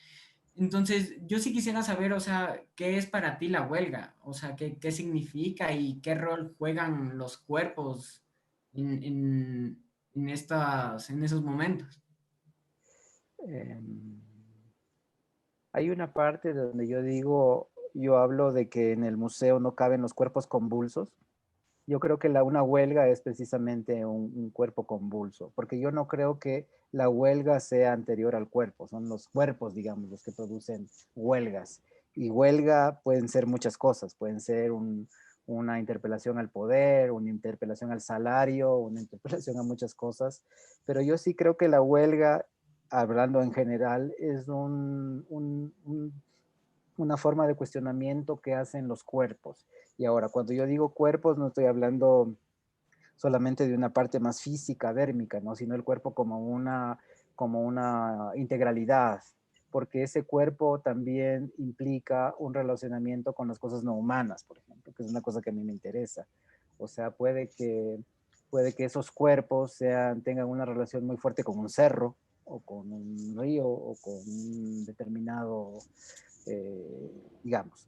Entonces, yo sí quisiera saber, o sea, ¿qué es para ti la huelga? O sea, ¿qué significa y qué rol juegan los cuerpos en esos momentos? Em, Hay una parte donde yo hablo de que en el museo no caben los cuerpos convulsos. Yo creo que una huelga es precisamente un cuerpo convulso, porque yo no creo que la huelga sea anterior al cuerpo, son los cuerpos, digamos, los que producen huelgas. Y huelga pueden ser muchas cosas, pueden ser una interpelación al poder, una interpelación al salario, una interpelación a muchas cosas, pero yo sí creo que la huelga, hablando en general, es una forma de cuestionamiento que hacen los cuerpos. Y ahora, cuando yo digo cuerpos, no estoy hablando solamente de una parte más física, dérmica, ¿no? Sino el cuerpo como una integralidad, porque ese cuerpo también implica un relacionamiento con las cosas no humanas, por ejemplo, que es una cosa que a mí me interesa. O sea, puede que esos cuerpos tengan una relación muy fuerte con un cerro, o con un río, o con un determinado, digamos.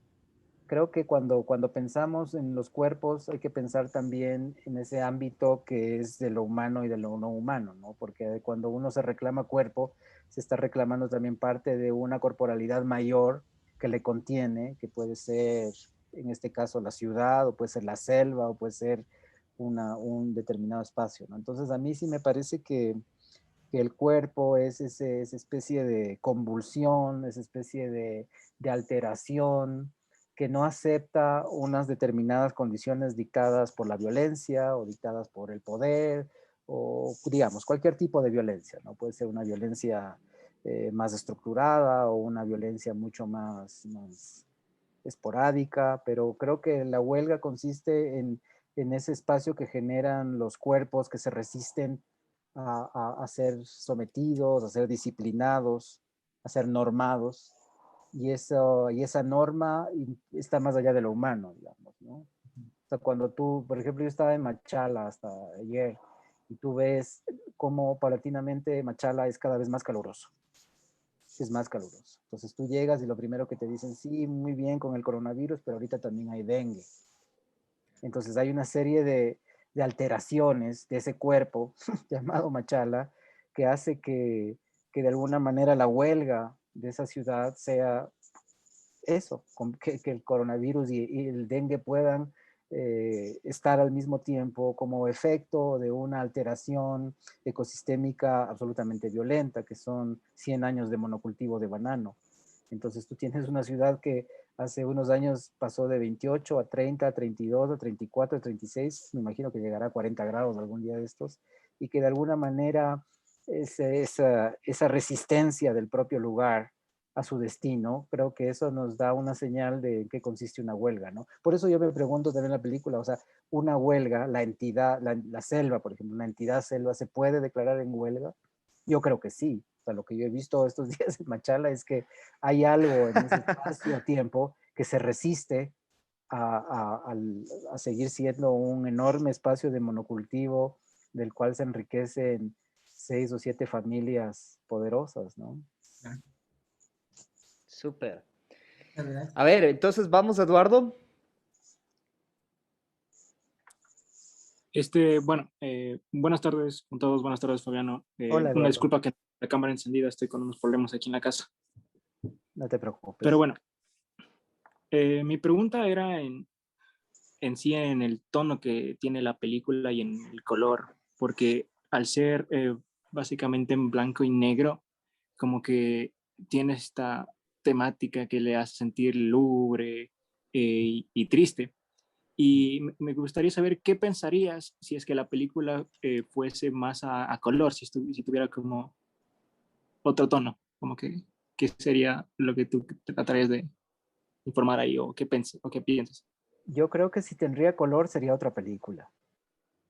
Creo que cuando pensamos en los cuerpos hay que pensar también en ese ámbito que es de lo humano y de lo no humano, ¿no? Porque cuando uno se reclama cuerpo, se está reclamando también parte de una corporalidad mayor que le contiene, que puede ser, en este caso, la ciudad, o puede ser la selva, o puede ser un determinado espacio, ¿no? Entonces, a mí sí me parece que el cuerpo es esa especie de convulsión, esa especie de alteración que no acepta unas determinadas condiciones dictadas por la violencia o dictadas por el poder o, digamos, cualquier tipo de violencia, ¿no? Puede ser una violencia más estructurada o una violencia mucho más esporádica, pero creo que la huelga consiste en ese espacio que generan los cuerpos que se resisten a ser sometidos, a ser disciplinados, a ser normados, y esa norma está más allá de lo humano, digamos, ¿no? O sea, cuando tú, por ejemplo, yo estaba en Machala hasta ayer, y tú ves cómo paulatinamente Machala es cada vez más caluroso. Es más caluroso. Entonces tú llegas y lo primero que te dicen, sí, muy bien con el coronavirus, pero ahorita también hay dengue. Entonces hay una serie de alteraciones de ese cuerpo llamado Machala que hace que de alguna manera la huelga de esa ciudad sea eso, que el coronavirus y el dengue puedan estar al mismo tiempo como efecto de una alteración ecosistémica absolutamente violenta, que son 100 años de monocultivo de banano. Entonces tú tienes una ciudad que hace unos años pasó de 28 a 30, a 32, a 34, a 36, me imagino que llegará a 40 grados algún día de estos, y que de alguna manera esa resistencia del propio lugar a su destino, creo que eso nos da una señal de en qué consiste una huelga, ¿no? Por eso yo me pregunto también en la película, o sea, una huelga, la entidad, la selva, por ejemplo, una entidad selva, ¿se puede declarar en huelga? Yo creo que sí. O sea, lo que yo he visto estos días en Machala es que hay algo en ese espacio-tiempo que se resiste a seguir siendo un enorme espacio de monocultivo del cual se enriquecen 6 o 7 familias poderosas, ¿no? Súper. A ver, entonces vamos, Eduardo. Bueno, buenas tardes con todos, buenas tardes, Fabiano. Hola, Una Eduardo. disculpa que la cámara encendida, estoy con unos problemas aquí en la casa. No te preocupes. Pero bueno, mi pregunta era en sí en el tono que tiene la película y en el color, porque al ser básicamente en blanco y negro, como que tiene esta temática que le hace sentir lúgubre y triste. Y me gustaría saber qué pensarías si es que la película fuese más a color, si tuviera como otro tono, como que qué sería lo que tú tratarías de informar ahí o qué piensas. Yo creo que si tendría color sería otra película,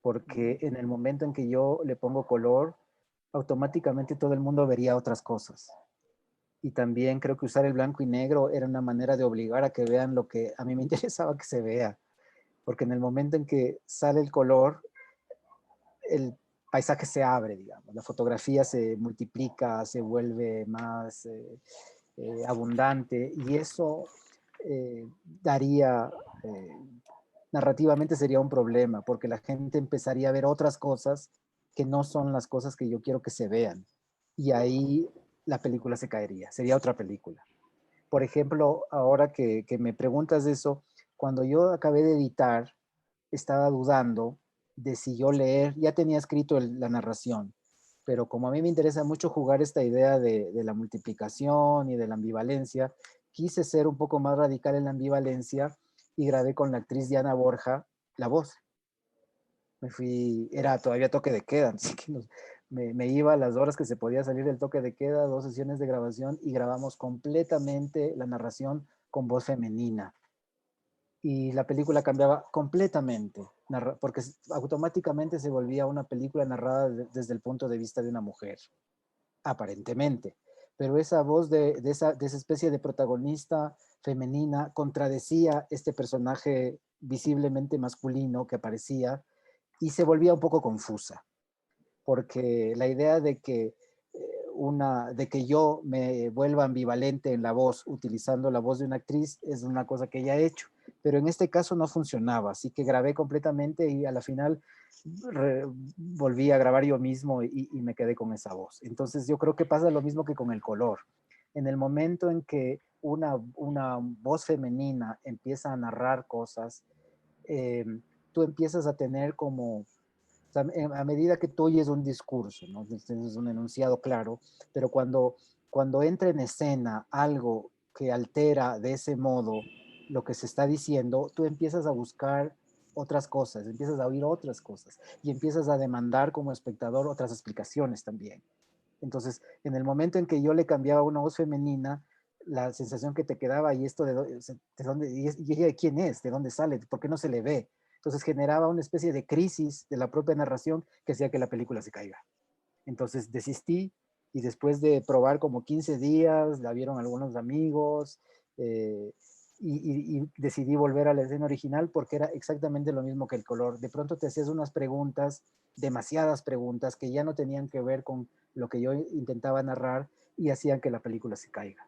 porque en el momento en que yo le pongo color, automáticamente todo el mundo vería otras cosas. Y también creo que usar el blanco y negro era una manera de obligar a que vean lo que a mí me interesaba que se vea, porque en el momento en que sale el color, el paisaje se abre, digamos, la fotografía se multiplica, se vuelve más abundante y eso daría, narrativamente sería un problema, porque la gente empezaría a ver otras cosas que no son las cosas que yo quiero que se vean. Y ahí la película se caería, sería otra película. Por ejemplo, ahora que me preguntas eso, cuando yo acabé de editar, estaba dudando de si yo leer, ya tenía escrito la narración, pero como a mí me interesa mucho jugar esta idea de la multiplicación y de la ambivalencia, quise ser un poco más radical en la ambivalencia y grabé con la actriz Diana Borja la voz. Me fui, era todavía toque de queda, así que me iba a las horas que se podía salir del toque de queda, 2 sesiones de grabación y grabamos completamente la narración con voz femenina. Y la película cambiaba completamente, porque automáticamente se volvía una película narrada desde el punto de vista de una mujer, aparentemente. Pero esa voz de esa especie de protagonista femenina contradecía este personaje visiblemente masculino que aparecía y se volvía un poco confusa, porque la idea de que de que yo me vuelva ambivalente en la voz utilizando la voz de una actriz es una cosa que ella ha hecho, pero en este caso no funcionaba, así que grabé completamente y a la final volví a grabar yo mismo y me quedé con esa voz. Entonces yo creo que pasa lo mismo que con el color. En el momento en que una voz femenina empieza a narrar cosas, tú empiezas a tener como o sea, a medida que tú oyes un discurso, ¿no? Es un enunciado claro, pero cuando entra en escena algo que altera de ese modo lo que se está diciendo, tú empiezas a buscar otras cosas, empiezas a oír otras cosas y empiezas a demandar como espectador otras explicaciones también. Entonces, en el momento en que yo le cambiaba una voz femenina, la sensación que te quedaba, y esto de dónde, y ella de quién es, de dónde sale, por qué no se le ve. Entonces generaba una especie de crisis de la propia narración que hacía que la película se caiga. Entonces desistí y después de probar como 15 días, la vieron algunos amigos y decidí volver a la escena original porque era exactamente lo mismo que el color. De pronto te hacías unas preguntas, demasiadas preguntas que ya no tenían que ver con lo que yo intentaba narrar y hacían que la película se caiga.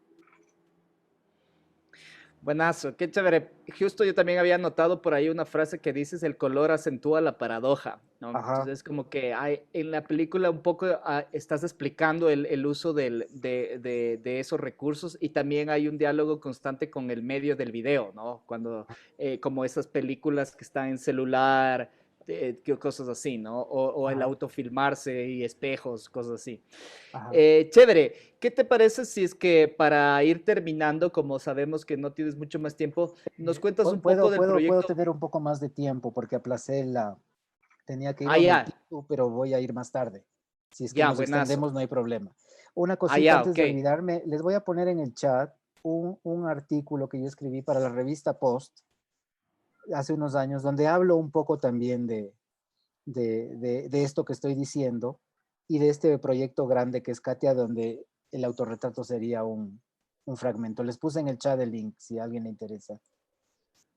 Buenazo, qué chévere. Justo yo también había notado por ahí una frase que dices, el color acentúa la paradoja, ¿no? Ajá. Entonces como que hay, en la película un poco estás explicando el uso de esos recursos y también hay un diálogo constante con el medio del video, ¿no? Cuando, como esas películas que están en celular, cosas así, ¿no? O el autofilmarse y espejos, cosas así. Chévere, ¿qué te parece si es que para ir terminando, como sabemos que no tienes mucho más tiempo, nos cuentas un poco del Puedo proyecto? tener un poco más de tiempo porque aplacé tenía que ir a ya, Maipú, pero voy a ir más tarde. Si es que ya, nos buenazo. extendemos, no hay problema. Una cosita ya, antes ok. de olvidarme, les voy a poner en el chat un artículo que yo escribí para la revista Post hace unos años, donde hablo un poco también de esto que estoy diciendo y de este proyecto grande que es Katia, donde el autorretrato sería un fragmento. Les puse en el chat el link, si a alguien le interesa.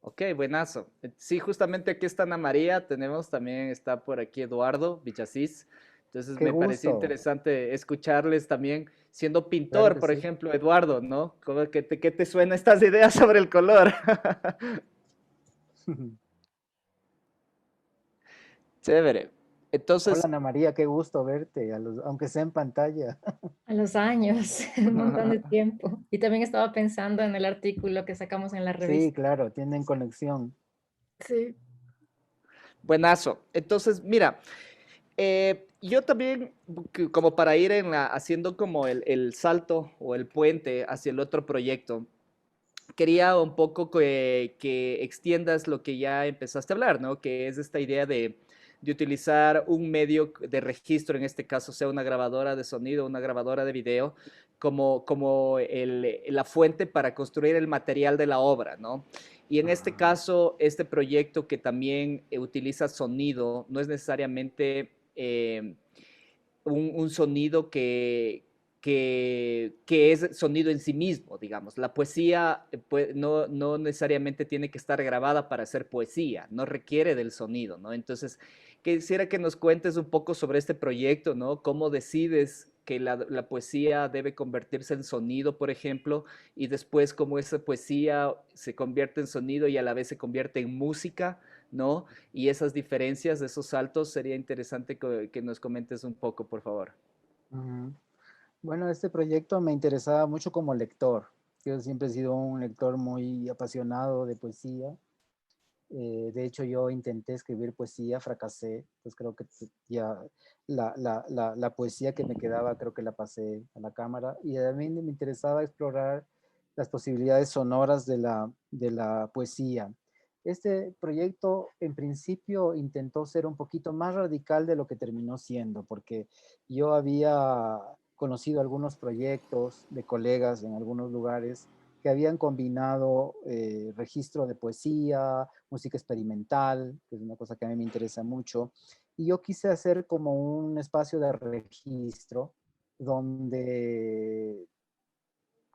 Ok, buenazo. Sí, justamente aquí está Ana María, tenemos también, está por aquí Eduardo Villacís. Entonces Qué me pareció gusto. interesante escucharles también, siendo pintor, Claro que por sí. ejemplo, Eduardo, ¿no? ¿Qué te suena estas ideas sobre el color? Chévere. Hola Entonces, Ana María, qué gusto verte, aunque sea en pantalla. A los años, un montón de tiempo. Y también estaba pensando en el artículo que sacamos en la Sí, revista. claro, tienen conexión. Sí. buenazo. Entonces, mira, yo también, como para ir haciendo como el salto o el puente hacia el otro proyecto, quería un poco que extiendas lo que ya empezaste a hablar, ¿no? Que es esta idea de utilizar un medio de registro, en este caso sea una grabadora de sonido, una grabadora de video, como la fuente para construir el material de la obra, ¿no? Y en este caso, este proyecto que también utiliza sonido, no es necesariamente un sonido que es sonido en sí mismo, digamos. La poesía no necesariamente tiene que estar grabada para hacer poesía, no requiere del sonido, ¿no? Entonces, quisiera que nos cuentes un poco sobre este proyecto, ¿no? ¿Cómo decides que la poesía debe convertirse en sonido, por ejemplo, y después cómo esa poesía se convierte en sonido y a la vez se convierte en música, ¿no? Y esas diferencias, esos saltos, sería interesante que nos comentes un poco, por favor. Bueno, este proyecto me interesaba mucho como lector. Yo siempre he sido un lector muy apasionado de poesía. De hecho, yo intenté escribir poesía, fracasé. Pues creo que ya la poesía que me quedaba, creo que la pasé a la cámara. Y a mí me interesaba explorar las posibilidades sonoras de la poesía. Este proyecto en principio intentó ser un poquito más radical de lo que terminó siendo, porque yo había conocido algunos proyectos de colegas en algunos lugares que habían combinado registro de poesía, música experimental, que es una cosa que a mí me interesa mucho, y yo quise hacer como un espacio de registro donde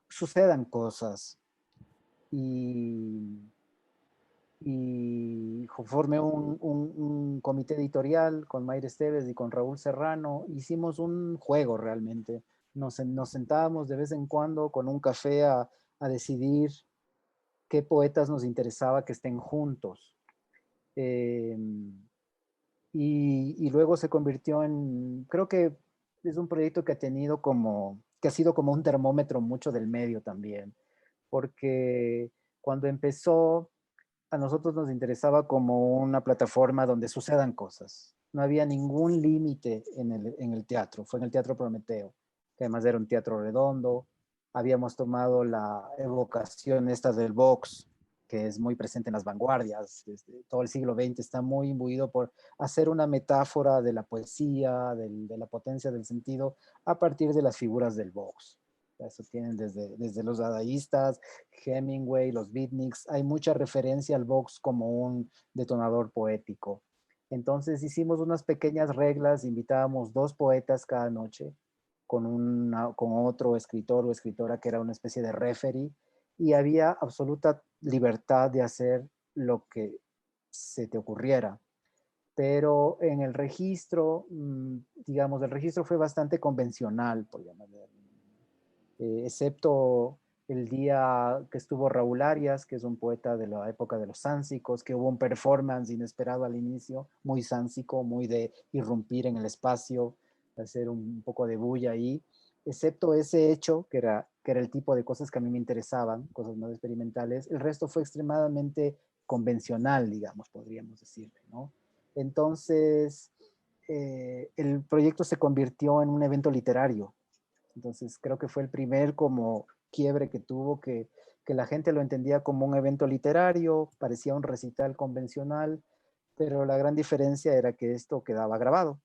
sucedan cosas y formé un comité editorial con Mayra Esteves y con Raúl Serrano. Hicimos un juego realmente. Nos sentábamos de vez en cuando con un café a decidir qué poetas nos interesaba que estén juntos. Eh, y luego se convirtió en, creo que es un proyecto que ha tenido como, que ha sido como un termómetro mucho del medio también, porque cuando empezó a nosotros nos interesaba como una plataforma donde sucedan cosas. No había ningún límite en el teatro. Fue en el Teatro Prometeo, que además era un teatro redondo. Habíamos tomado la evocación esta del box, que es muy presente en las vanguardias. Desde todo el siglo XX está muy imbuido por hacer una metáfora de la poesía, de la potencia del sentido, a partir de las figuras del box. Eso tienen desde los dadaístas, Hemingway, los beatniks. Hay mucha referencia al box como un detonador poético. Entonces hicimos unas pequeñas reglas, invitábamos 2 poetas cada noche con otro escritor o escritora que era una especie de referee, y había absoluta libertad de hacer lo que se te ocurriera. Pero en el registro, digamos, el registro fue bastante convencional, por llamarlo, excepto el día que estuvo Raúl Arias, que es un poeta de la época de los sánsicos, que hubo un performance inesperado al inicio, muy sánsico, muy de irrumpir en el espacio, de hacer un poco de bulla ahí, excepto ese hecho, que era el tipo de cosas que a mí me interesaban, cosas más experimentales. El resto fue extremadamente convencional, digamos, podríamos decirle, ¿no? Entonces, el proyecto se convirtió en un evento literario. Entonces creo que fue el primer como quiebre que tuvo, que la gente lo entendía como un evento literario, parecía un recital convencional, pero la gran diferencia era que esto quedaba grabado.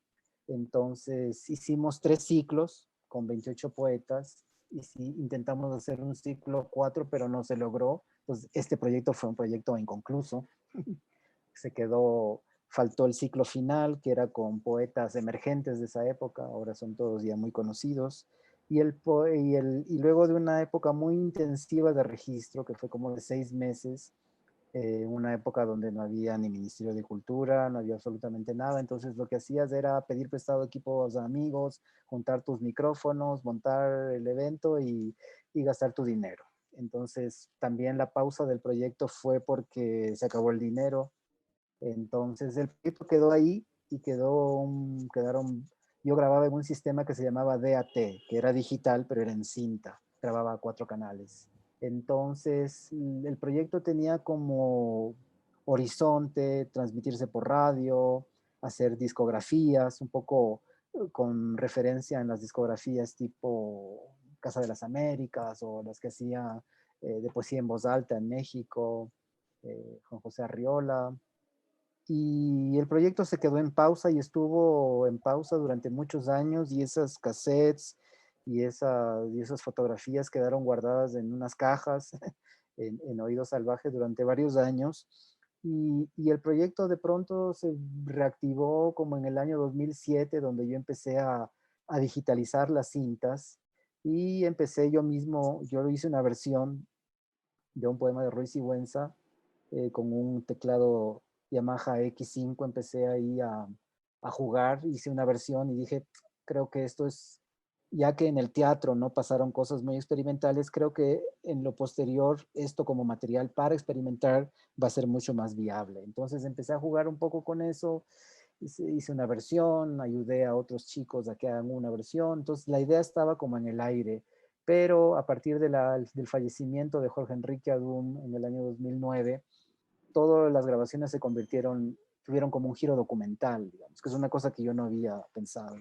Entonces hicimos 3 ciclos con 28 poetas, y sí, intentamos hacer un ciclo 4, pero no se logró. Entonces este proyecto fue un proyecto inconcluso. Se quedó, faltó el ciclo final, que era con poetas emergentes de esa época, ahora son todos ya muy conocidos. Y luego de una época muy intensiva de registro, que fue como de 6 meses, una época donde no había ni Ministerio de Cultura, no había absolutamente nada, entonces lo que hacías era pedir prestado equipos a amigos, juntar tus micrófonos, montar el evento y gastar tu dinero. Entonces también la pausa del proyecto fue porque se acabó el dinero. Entonces el proyecto quedó ahí y yo grababa en un sistema que se llamaba DAT, que era digital, pero era en cinta, grababa a 4 canales. Entonces el proyecto tenía como horizonte transmitirse por radio, hacer discografías, un poco con referencia en las discografías tipo Casa de las Américas o las que hacía de poesía en voz alta en México, Juan José Arriola. Y el proyecto se quedó en pausa y estuvo en pausa durante muchos años, y esas cassettes y esas fotografías quedaron guardadas en unas cajas en Oído Salvaje durante varios años. Y el proyecto de pronto se reactivó como en el año 2007, donde yo empecé a digitalizar las cintas, y empecé yo mismo, yo hice una versión de un poema de Ruy Sigüenza con un teclado Yamaha X5. Empecé ahí a jugar, hice una versión y dije, creo que esto es, ya que en el teatro no pasaron cosas muy experimentales, creo que en lo posterior esto como material para experimentar va a ser mucho más viable. Entonces empecé a jugar un poco con eso, hice una versión, ayudé a otros chicos a que hagan una versión, entonces la idea estaba como en el aire, pero a partir del fallecimiento de Jorge Enrique Adún en el año 2009, todas las grabaciones tuvieron como un giro documental, digamos, que es una cosa que yo no había pensado.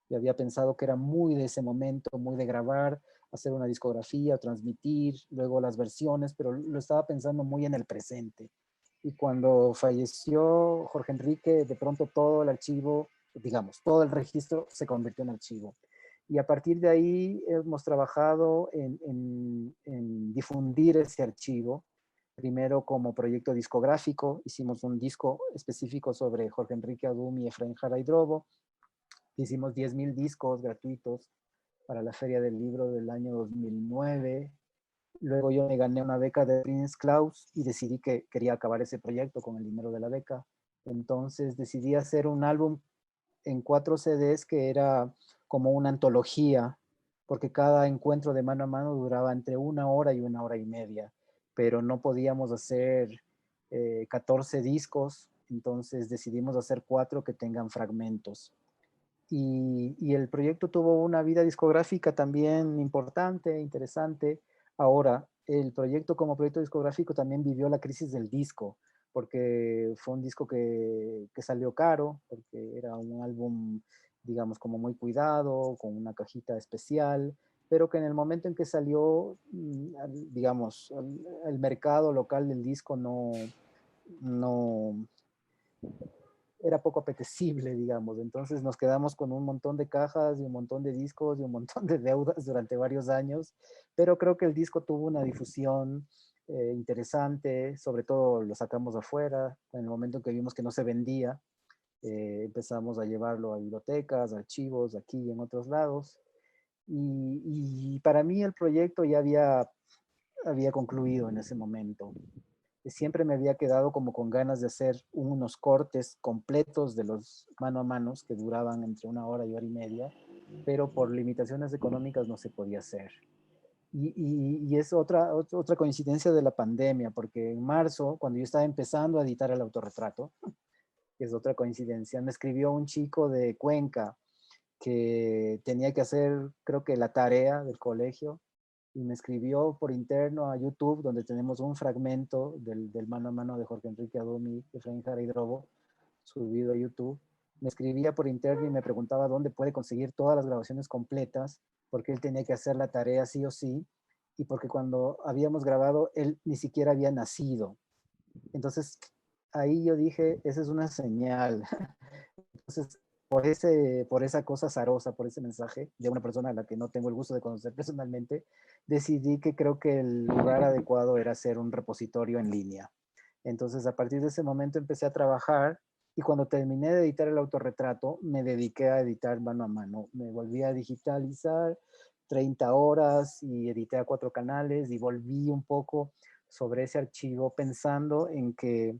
Yo había pensado que era muy de ese momento, muy de grabar, hacer una discografía, transmitir, luego las versiones, pero lo estaba pensando muy en el presente. Y cuando falleció Jorge Enrique, de pronto todo el archivo, digamos, todo el registro se convirtió en archivo. Y a partir de ahí hemos trabajado en difundir ese archivo. Primero como proyecto discográfico, hicimos un disco específico sobre Jorge Enrique Adum y Efraín Jara Hidrobo. Hicimos 10.000 discos gratuitos para la Feria del Libro del año 2009. Luego yo me gané una beca de Prince Claus y decidí que quería acabar ese proyecto con el dinero de la beca. Entonces decidí hacer un álbum en 4 CDs que era como una antología, porque cada encuentro de mano a mano duraba entre 1 hora y 1 hora y media, pero no podíamos hacer 14 discos, entonces decidimos hacer 4 que tengan fragmentos. Y el proyecto tuvo una vida discográfica también importante, interesante. Ahora, el proyecto como proyecto discográfico también vivió la crisis del disco, porque fue un disco que salió caro, porque era un álbum, digamos, como muy cuidado, con una cajita especial, pero que en el momento en que salió, digamos, el mercado local del disco no era poco apetecible, digamos. Entonces nos quedamos con un montón de cajas y un montón de discos y un montón de deudas durante varios años, pero creo que el disco tuvo una difusión interesante, sobre todo lo sacamos afuera, en el momento en que vimos que no se vendía, empezamos a llevarlo a bibliotecas, archivos, aquí y en otros lados, y para mí el proyecto ya había concluido en ese momento. Siempre me había quedado como con ganas de hacer unos cortes completos de los mano a manos que duraban entre 1 hora y 1 hora y media, pero por limitaciones económicas no se podía hacer. Y es otra coincidencia de la pandemia, porque en marzo, cuando yo estaba empezando a editar el autorretrato, que es otra coincidencia, me escribió un chico de Cuenca que tenía que hacer, creo que la tarea del colegio, y me escribió por interno a YouTube, donde tenemos un fragmento del mano a mano de Jorge Enrique Adum y Efraín Jara Hidrobo, subido a YouTube. Me escribía por interno y me preguntaba dónde puede conseguir todas las grabaciones completas, porque él tenía que hacer la tarea sí o sí, y porque cuando habíamos grabado, él ni siquiera había nacido. Entonces, ahí yo dije, esa es una señal. Entonces, por esa cosa azarosa, por ese mensaje de una persona a la que no tengo el gusto de conocer personalmente, decidí que creo que el lugar adecuado era hacer un repositorio en línea. Entonces, a partir de ese momento empecé a trabajar y cuando terminé de editar el autorretrato, me dediqué a editar mano a mano. Me volví a digitalizar 30 horas y edité a 4 canales y volví un poco sobre ese archivo pensando en que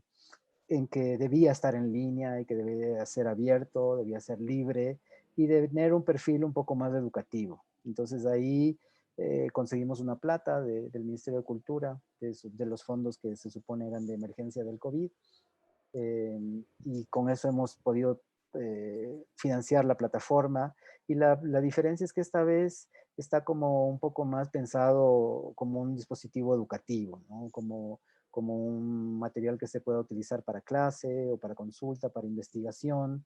debía estar en línea y que debía ser abierto, debía ser libre y de tener un perfil un poco más educativo. Entonces ahí conseguimos una plata del Ministerio de Cultura, de los fondos que se supone eran de emergencia del COVID, y con eso hemos podido financiar la plataforma. Y la diferencia es que esta vez está como un poco más pensado como un dispositivo educativo, ¿no? Como un material que se pueda utilizar para clase o para consulta, para investigación.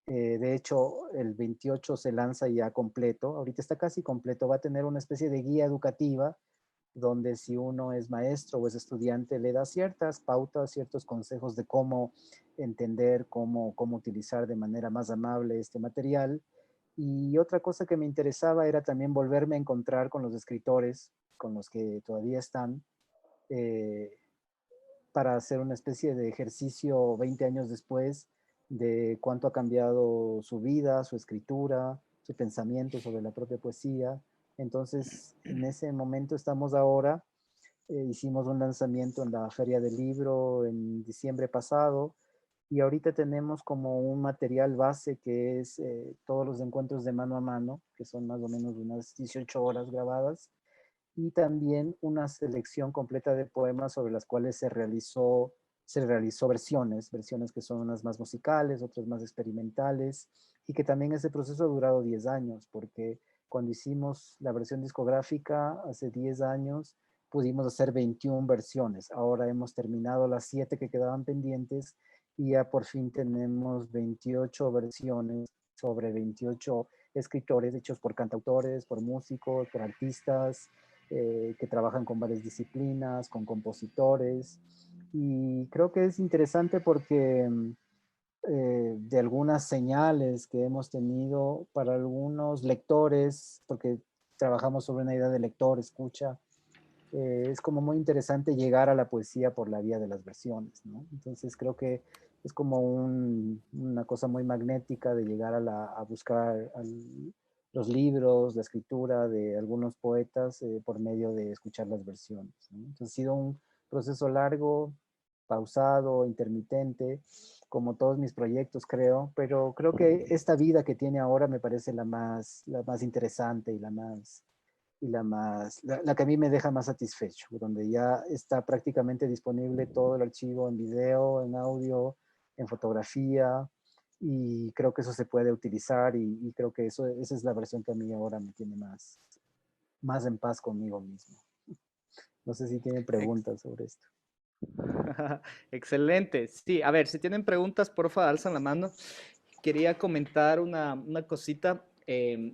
De hecho, el 28 se lanza ya completo, ahorita está casi completo, va a tener una especie de guía educativa donde si uno es maestro o es estudiante le da ciertas pautas, ciertos consejos de cómo entender, cómo utilizar de manera más amable este material. Y otra cosa que me interesaba era también volverme a encontrar con los escritores, con los que todavía están, para hacer una especie de ejercicio 20 años después de cuánto ha cambiado su vida, su escritura, su pensamiento sobre la propia poesía. Entonces, en ese momento estamos ahora. Hicimos un lanzamiento en la Feria del Libro en diciembre pasado y ahorita tenemos como un material base que es todos los encuentros de mano a mano, que son más o menos unas 18 horas grabadas, y también una selección completa de poemas sobre las cuales se realizó versiones que son unas más musicales, otras más experimentales, y que también ese proceso ha durado 10 años, porque cuando hicimos la versión discográfica hace 10 años, pudimos hacer 21 versiones. Ahora hemos terminado las 7 que quedaban pendientes y ya por fin tenemos 28 versiones sobre 28 escritores hechos por cantautores, por músicos, por artistas, que trabajan con varias disciplinas, con compositores. Y creo que es interesante porque de algunas señales que hemos tenido para algunos lectores, porque trabajamos sobre una idea de lector, escucha, es como muy interesante llegar a la poesía por la vía de las versiones, ¿no? Entonces creo que es como una cosa muy magnética de llegar a buscar los libros, la escritura de algunos poetas por medio de escuchar las versiones, ¿no? Entonces ha sido un proceso largo, pausado, intermitente, como todos mis proyectos creo, pero creo que esta vida que tiene ahora me parece la más interesante y la que a mí me deja más satisfecho, donde ya está prácticamente disponible todo el archivo en video, en audio, en fotografía, y creo que eso se puede utilizar y creo que esa es la versión que a mí ahora me tiene más en paz conmigo mismo. No sé si tienen preguntas sobre esto. Excelente. Sí, a ver, si tienen preguntas, porfa, alzan la mano. Quería comentar una cosita.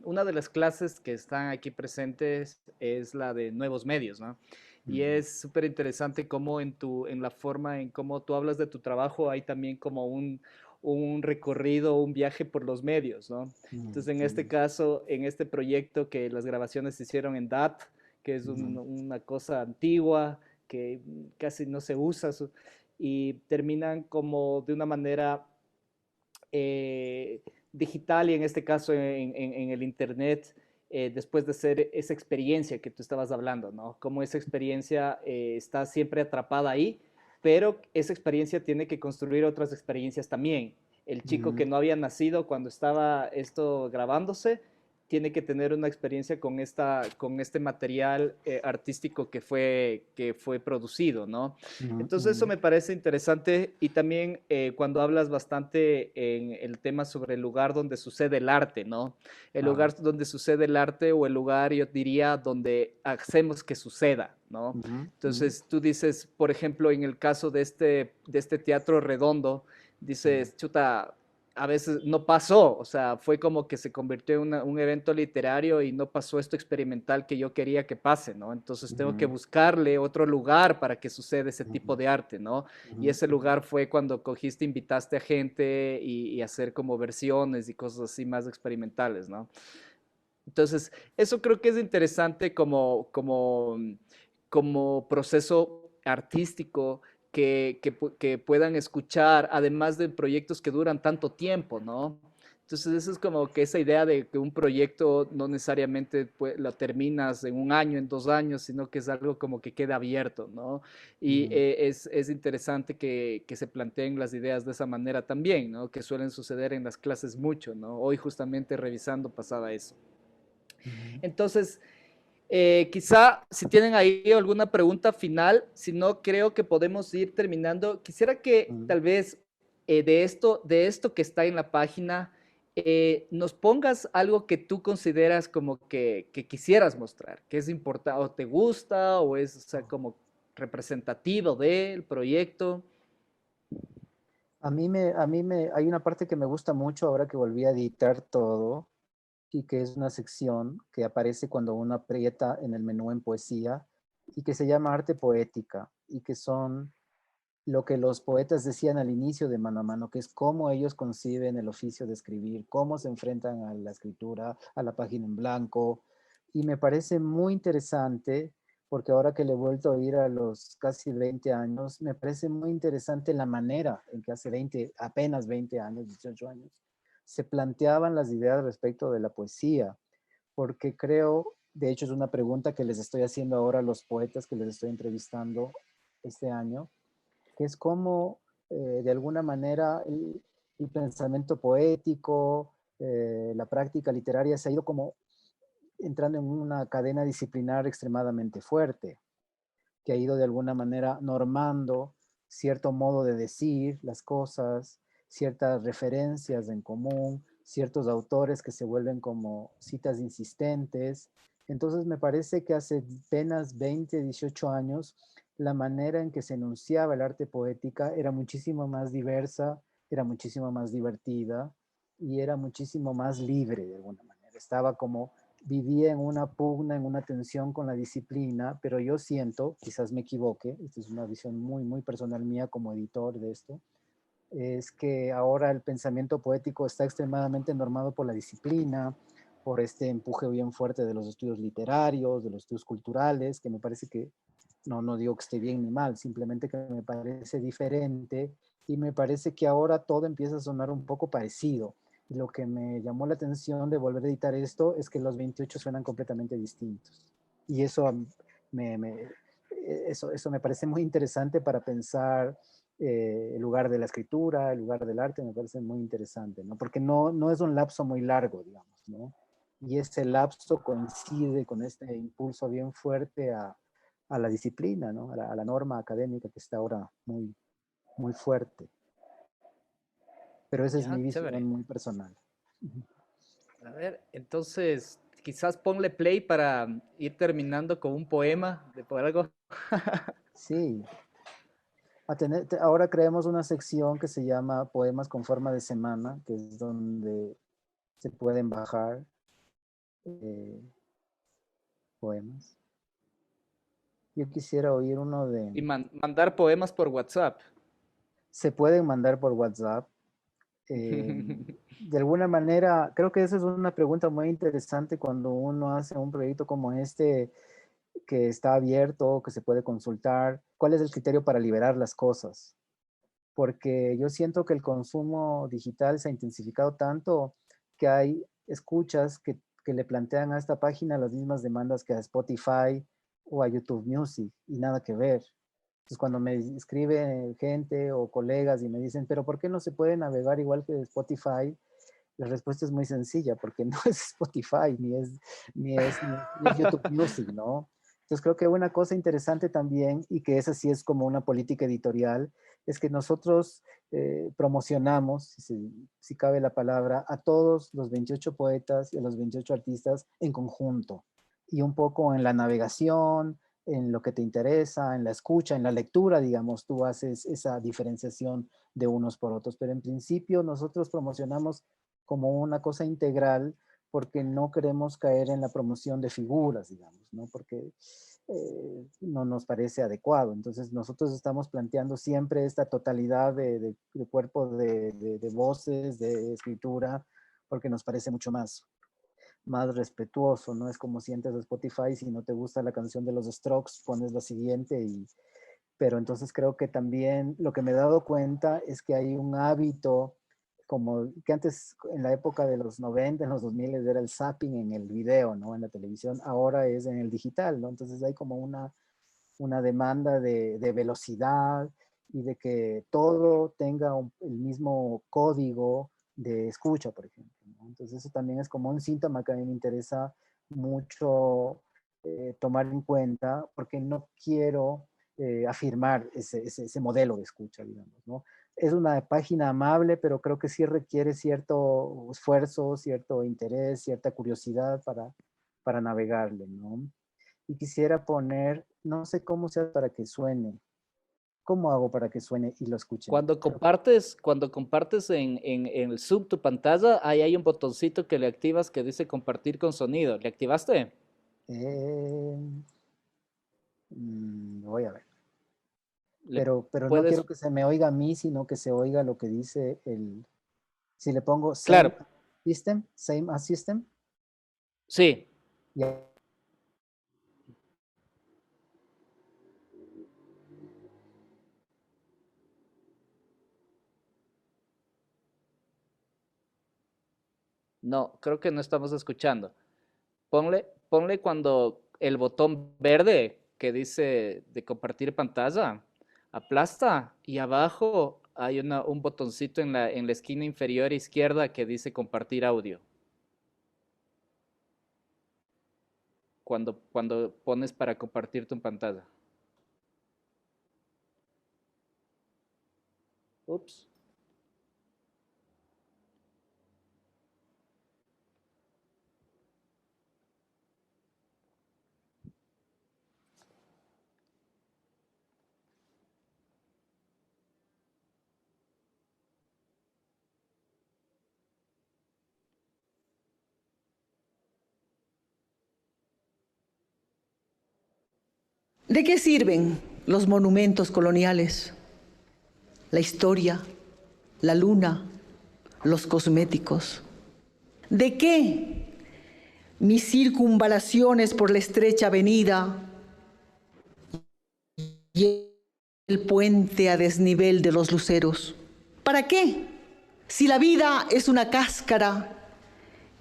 Una de las clases que están aquí presentes es la de nuevos medios, ¿no? Y es súper interesante cómo en la forma en cómo tú hablas de tu trabajo hay también como un recorrido, un viaje por los medios, ¿no? Entonces, en este caso, en este proyecto que las grabaciones se hicieron en DAT, que es una cosa antigua, que casi no se usa, y terminan como de una manera digital y en este caso en el Internet, después de hacer esa experiencia que tú estabas hablando, ¿no? Cómo esa experiencia está siempre atrapada ahí, pero esa experiencia tiene que construir otras experiencias también. El chico que no había nacido cuando estaba esto grabándose, tiene que tener una experiencia con este material artístico que fue producido, ¿no? Entonces eso me parece interesante y también cuando hablas bastante en el tema sobre el lugar donde sucede el arte, ¿no? El lugar donde sucede el arte o el lugar, yo diría, donde hacemos que suceda, ¿no? Entonces tú dices, por ejemplo, en el caso de este teatro redondo, dices, chuta, a veces no pasó, o sea, fue como que se convirtió en un evento literario y no pasó esto experimental que yo quería que pase, ¿no? Entonces tengo que buscarle otro lugar para que suceda ese tipo de arte, ¿no? Y ese lugar fue cuando cogiste, invitaste a gente y hacer como versiones y cosas así más experimentales, ¿no? Entonces, eso creo que es interesante como proceso artístico que puedan escuchar, además de proyectos que duran tanto tiempo, ¿no? Entonces, eso es como que esa idea de que un proyecto no necesariamente lo terminas en un año, en 2 años, sino que es algo como que queda abierto, ¿no? Y es interesante que se planteen las ideas de esa manera también, ¿no? Que suelen suceder en las clases mucho, ¿no? Hoy justamente revisando pasaba eso. Entonces, quizá si tienen ahí alguna pregunta final, si no, creo que podemos ir terminando. Quisiera que tal vez de esto que está en la página, nos pongas algo que tú consideras como que quisieras mostrar, que es importante, o te gusta, o es, o sea, como representativo del proyecto. Hay una parte que me gusta mucho ahora que volví a editar todo, y que es una sección que aparece cuando uno aprieta en el menú en poesía y que se llama arte poética y que son lo que los poetas decían al inicio de Mano a Mano, que es cómo ellos conciben el oficio de escribir, cómo se enfrentan a la escritura, a la página en blanco. Y me parece muy interesante porque ahora que le he vuelto a oír a los casi 20 años, me parece muy interesante la manera en que hace apenas 20 años, 18 años, se planteaban las ideas respecto de la poesía, porque creo, de hecho es una pregunta que les estoy haciendo ahora a los poetas que les estoy entrevistando este año, que es cómo de alguna manera el pensamiento poético, la práctica literaria se ha ido como entrando en una cadena disciplinar extremadamente fuerte, que ha ido de alguna manera normando cierto modo de decir las cosas, ciertas referencias en común, ciertos autores que se vuelven como citas insistentes. Entonces me parece que hace apenas 20, 18 años, la manera en que se enunciaba el arte poética era muchísimo más diversa, era muchísimo más divertida y era muchísimo más libre de alguna manera. Estaba como, vivía en una pugna, en una tensión con la disciplina, pero yo siento, quizás me equivoque, esta es una visión muy, muy personal mía como editor de esto, es que ahora el pensamiento poético está extremadamente normado por la disciplina, por este empuje bien fuerte de los estudios literarios, de los estudios culturales, que me parece que, no digo que esté bien ni mal, simplemente que me parece diferente y me parece que ahora todo empieza a sonar un poco parecido. Y lo que me llamó la atención de volver a editar esto es que los 28 suenan completamente distintos. Y eso me, me, eso me parece muy interesante para pensar el lugar de la escritura, el lugar del arte, me parece muy interesante, ¿no? Porque no es un lapso muy largo, digamos, ¿no? Y ese lapso coincide con este impulso bien fuerte a la disciplina, ¿no? A la norma académica que está ahora muy, muy fuerte. Pero esa es Ya, mi chévere. visión muy personal. A ver, entonces quizás ponle play para ir terminando con un poema de por algo. Sí. Ahora creamos una sección que se llama Poemas con forma de semana, que es donde se pueden bajar poemas. Yo quisiera oír uno de... Y mandar poemas por WhatsApp. Se pueden mandar por WhatsApp. De alguna manera, creo que esa es una pregunta muy interesante cuando uno hace un proyecto como este que está abierto, que se puede consultar. ¿Cuál es el criterio para liberar las cosas? Porque yo siento que el consumo digital se ha intensificado tanto que hay escuchas que le plantean a esta página las mismas demandas que a Spotify o a YouTube Music y nada que ver. Entonces, cuando me escribe gente o colegas y me dicen, pero ¿por qué no se puede navegar igual que Spotify? La respuesta es muy sencilla, porque no es Spotify, ni es YouTube Music, ¿no? Entonces creo que una cosa interesante también, y que esa sí es como una política editorial, es que nosotros promocionamos, si cabe la palabra, a todos los 28 poetas y a los 28 artistas en conjunto, y un poco en la navegación, en lo que te interesa, en la escucha, en la lectura, digamos, tú haces esa diferenciación de unos por otros, pero en principio nosotros promocionamos como una cosa integral porque no queremos caer en la promoción de figuras, digamos, ¿no? Porque no nos parece adecuado. Entonces nosotros estamos planteando siempre esta totalidad de cuerpo de voces, de escritura, porque nos parece mucho más respetuoso, ¿no? Es como si entras a Spotify, si no te gusta la canción de los Strokes, pones la siguiente pero entonces creo que también lo que me he dado cuenta es que hay un hábito como que antes en la época de los 90, en los 2000 era el zapping en el video, ¿no? En la televisión, ahora es en el digital, ¿no? Entonces hay como una demanda de velocidad y de que todo tenga el mismo código de escucha, por ejemplo, ¿no? Entonces eso también es como un síntoma que a mí me interesa mucho tomar en cuenta porque no quiero afirmar ese modelo de escucha, digamos, ¿no? Es una página amable, pero creo que sí requiere cierto esfuerzo, cierto interés, cierta curiosidad para navegarle, ¿no? Y quisiera poner, no sé cómo sea para que suene. ¿Cómo hago para que suene y lo escuchen? Cuando compartes en el Zoom tu pantalla, ahí hay un botoncito que le activas que dice compartir con sonido. ¿Le activaste? Voy a ver. Le Pero no quiero puedes, que se me oiga a mí, sino que se oiga lo que dice el... Si le pongo claro, same as system. sí. Ya. No, creo que no estamos escuchando. Ponle cuando el botón verde que dice de compartir pantalla, aplasta y abajo hay un botoncito en la esquina inferior izquierda que dice compartir audio. Cuando pones para compartir tu pantalla. Ups. ¿De qué sirven los monumentos coloniales? La historia, la luna, los cosméticos. ¿De qué mis circunvalaciones por la estrecha avenida y el puente a desnivel de los luceros? ¿Para qué? Si la vida es una cáscara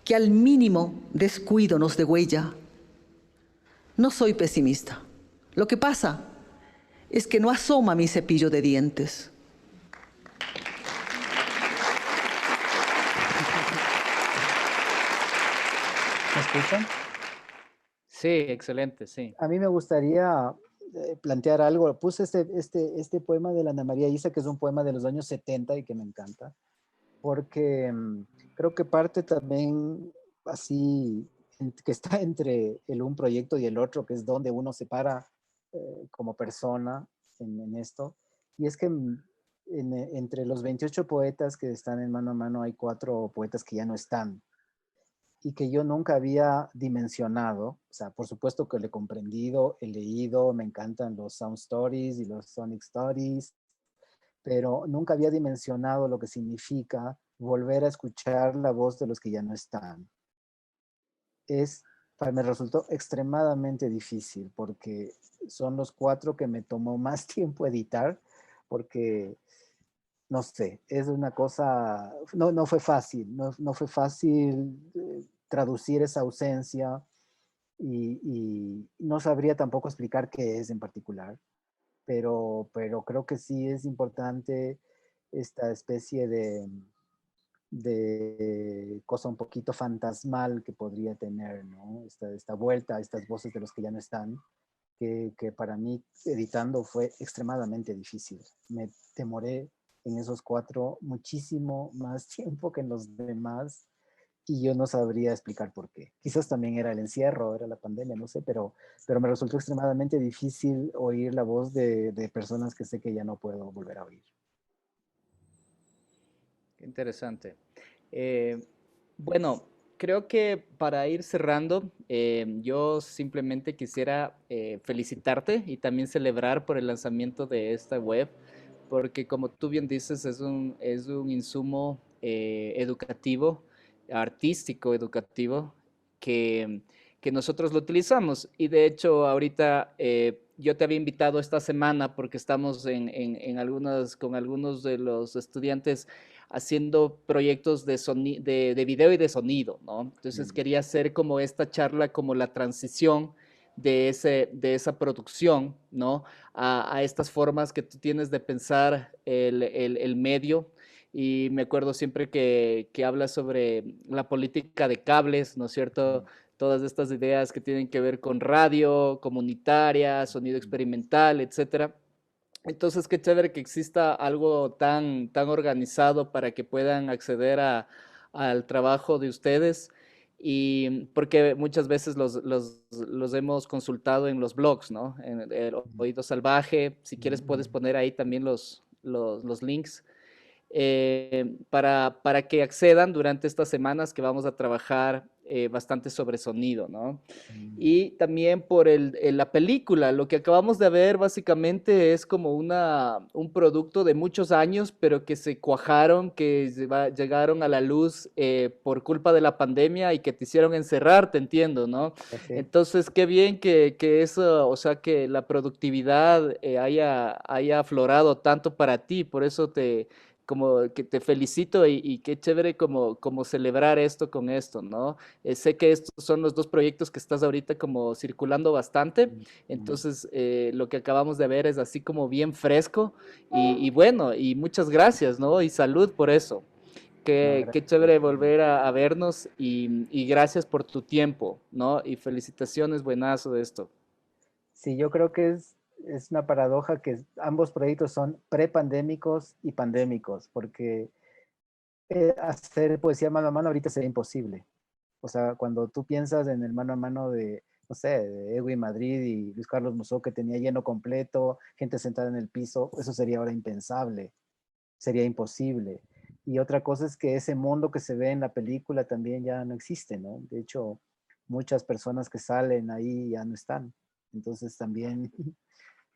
que al mínimo descuido nos degüella. No soy pesimista. Lo que pasa es que no asoma mi cepillo de dientes. ¿Me escuchan? Sí, excelente, sí. A mí me gustaría plantear algo. Puse este poema de la Ana María Isa, que es un poema de los años 70 y que me encanta, porque creo que parte también así, que está entre un proyecto y el otro, que es donde uno se para como persona en esto. Y es que entre los 28 poetas que están en Mano a Mano hay 4 poetas que ya no están y que yo nunca había dimensionado. O sea, por supuesto que lo he comprendido, he leído, me encantan los sound stories y los sonic stories, pero nunca había dimensionado lo que significa volver a escuchar la voz de los que ya no están. Me resultó extremadamente difícil porque son los 4 que me tomó más tiempo editar, porque no sé, es una cosa, no fue fácil, no fue fácil traducir esa ausencia y no sabría tampoco explicar qué es en particular, pero creo que sí es importante esta especie de cosa un poquito fantasmal que podría tener, ¿no? Esta vuelta a estas voces de los que ya no están, que para mí editando fue extremadamente difícil. Me demoré en esos 4 muchísimo más tiempo que en los demás y yo no sabría explicar por qué. Quizás también era el encierro, era la pandemia, no sé, pero me resultó extremadamente difícil oír la voz de personas que sé que ya no puedo volver a oír. Qué interesante. Bueno, creo que para ir cerrando, yo simplemente quisiera felicitarte y también celebrar por el lanzamiento de esta web, porque como tú bien dices, es un insumo educativo, artístico, educativo, que, que nosotros lo utilizamos. Y de hecho, ahorita yo te había invitado esta semana porque estamos con algunos de los estudiantes haciendo proyectos de video y de sonido, ¿no? Entonces quería hacer como esta charla, como la transición de esa producción, ¿no? A estas formas que tú tienes de pensar el medio. Y me acuerdo siempre que hablas sobre la política de cables, ¿no es cierto? Todas estas ideas que tienen que ver con radio, comunitaria, sonido experimental, etcétera. Entonces, qué chévere que exista algo tan organizado para que puedan acceder al trabajo de ustedes. Y porque muchas veces los hemos consultado en los blogs, ¿no? En el Oído Salvaje. Si quieres, puedes poner ahí también los links para que accedan durante estas semanas que vamos a trabajar bastante sobre sonido, ¿no? Y también por la película, lo que acabamos de ver básicamente es como un producto de muchos años, pero que se cuajaron, que llegaron a la luz por culpa de la pandemia y que te hicieron encerrar, te entiendo, ¿no? Sí. Entonces, qué bien que eso, o sea, que la productividad haya aflorado tanto para ti, por eso como que te felicito y qué chévere como celebrar esto con esto, ¿no? Sé que estos son los 2 proyectos que estás ahorita como circulando bastante, entonces lo que acabamos de ver es así como bien fresco y bueno, y muchas gracias, ¿no? Y salud por eso. Qué chévere volver a vernos y gracias por tu tiempo, ¿no? Y felicitaciones, buenazo de esto. Sí, yo creo que es una paradoja que ambos proyectos son prepandémicos y pandémicos, porque hacer poesía mano a mano ahorita sería imposible. O sea, cuando tú piensas en el mano a mano de, no sé, de Edwin Madrid y Luis Carlos Musó, que tenía lleno completo, gente sentada en el piso, eso sería ahora impensable, sería imposible. Y otra cosa es que ese mundo que se ve en la película también ya no existe, ¿no? De hecho, muchas personas que salen ahí ya no están. Entonces también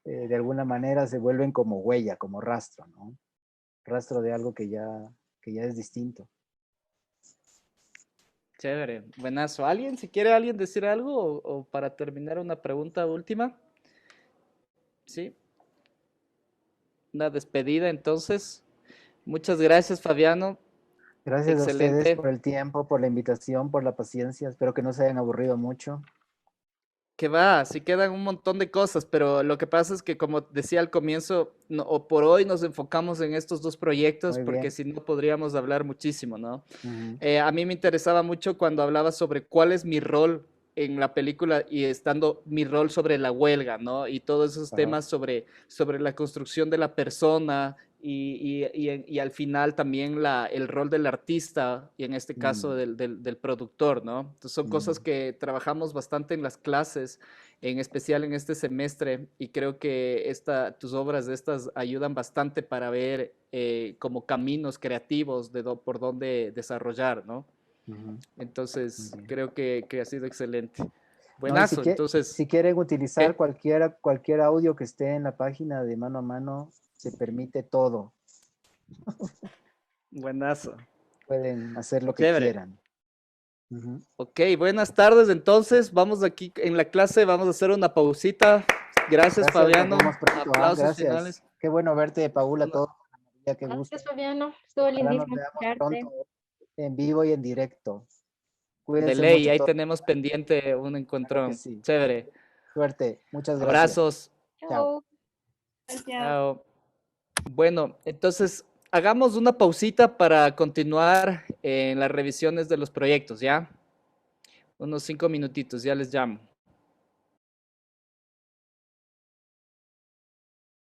de alguna manera se vuelven como huella, como rastro, ¿no? Rastro de algo que ya es distinto. Chévere, buenazo. ¿Alguien, si quiere alguien decir algo o para terminar una pregunta última? Sí. Una despedida entonces. Muchas gracias, Fabiano. Gracias a ustedes Excelente. por el tiempo, por la invitación, por la paciencia. Espero que no se hayan aburrido mucho. Que va, sí quedan un montón de cosas, pero lo que pasa es que, como decía al comienzo, o por hoy nos enfocamos en estos dos proyectos, Muy porque bien. si no podríamos hablar muchísimo, ¿no? Ujú. A mí me interesaba mucho cuando hablaba sobre cuál es mi rol en la película y estando mi rol sobre la huelga, ¿no? Y todos esos Ajá. temas sobre la construcción de la persona y al final también el rol del artista y en este caso Mm, del productor, ¿no? Entonces son cosas mm, que trabajamos bastante en las clases, en especial en este semestre, y creo que tus obras de estas ayudan bastante para ver como caminos creativos por dónde desarrollar, ¿no? ujú. Muy Entonces, bien. creo que ha sido excelente. No, y Buenazo, entonces, si quieren utilizar ¿qué? cualquier audio que esté en la página de Mano a Mano, se permite todo. Buenazo. Pueden hacer lo que Chévere. quieran. Ujú. Ok, buenas tardes entonces. Vamos aquí en la clase, vamos a hacer una pausita. Gracias, Gracias, Fabiano. nos vemos pronto. Aplausos Gracias. finales. Qué bueno verte, Paula, todo. María, qué gusto. Gracias, Fabiano. Estuvo Ojalá nos lindísimo veamos escucharte. pronto en vivo y en directo. De Cuídense ley, mucho ahí todos. tenemos pendiente un Claro que encontrón. sí. Chévere. Suerte. Muchas gracias. Abrazos. Chao. Chao. Gracias. Chao. Bueno, entonces hagamos una pausita para continuar en las revisiones de los proyectos, ¿ya? Unos 5 minutitos, ya les llamo.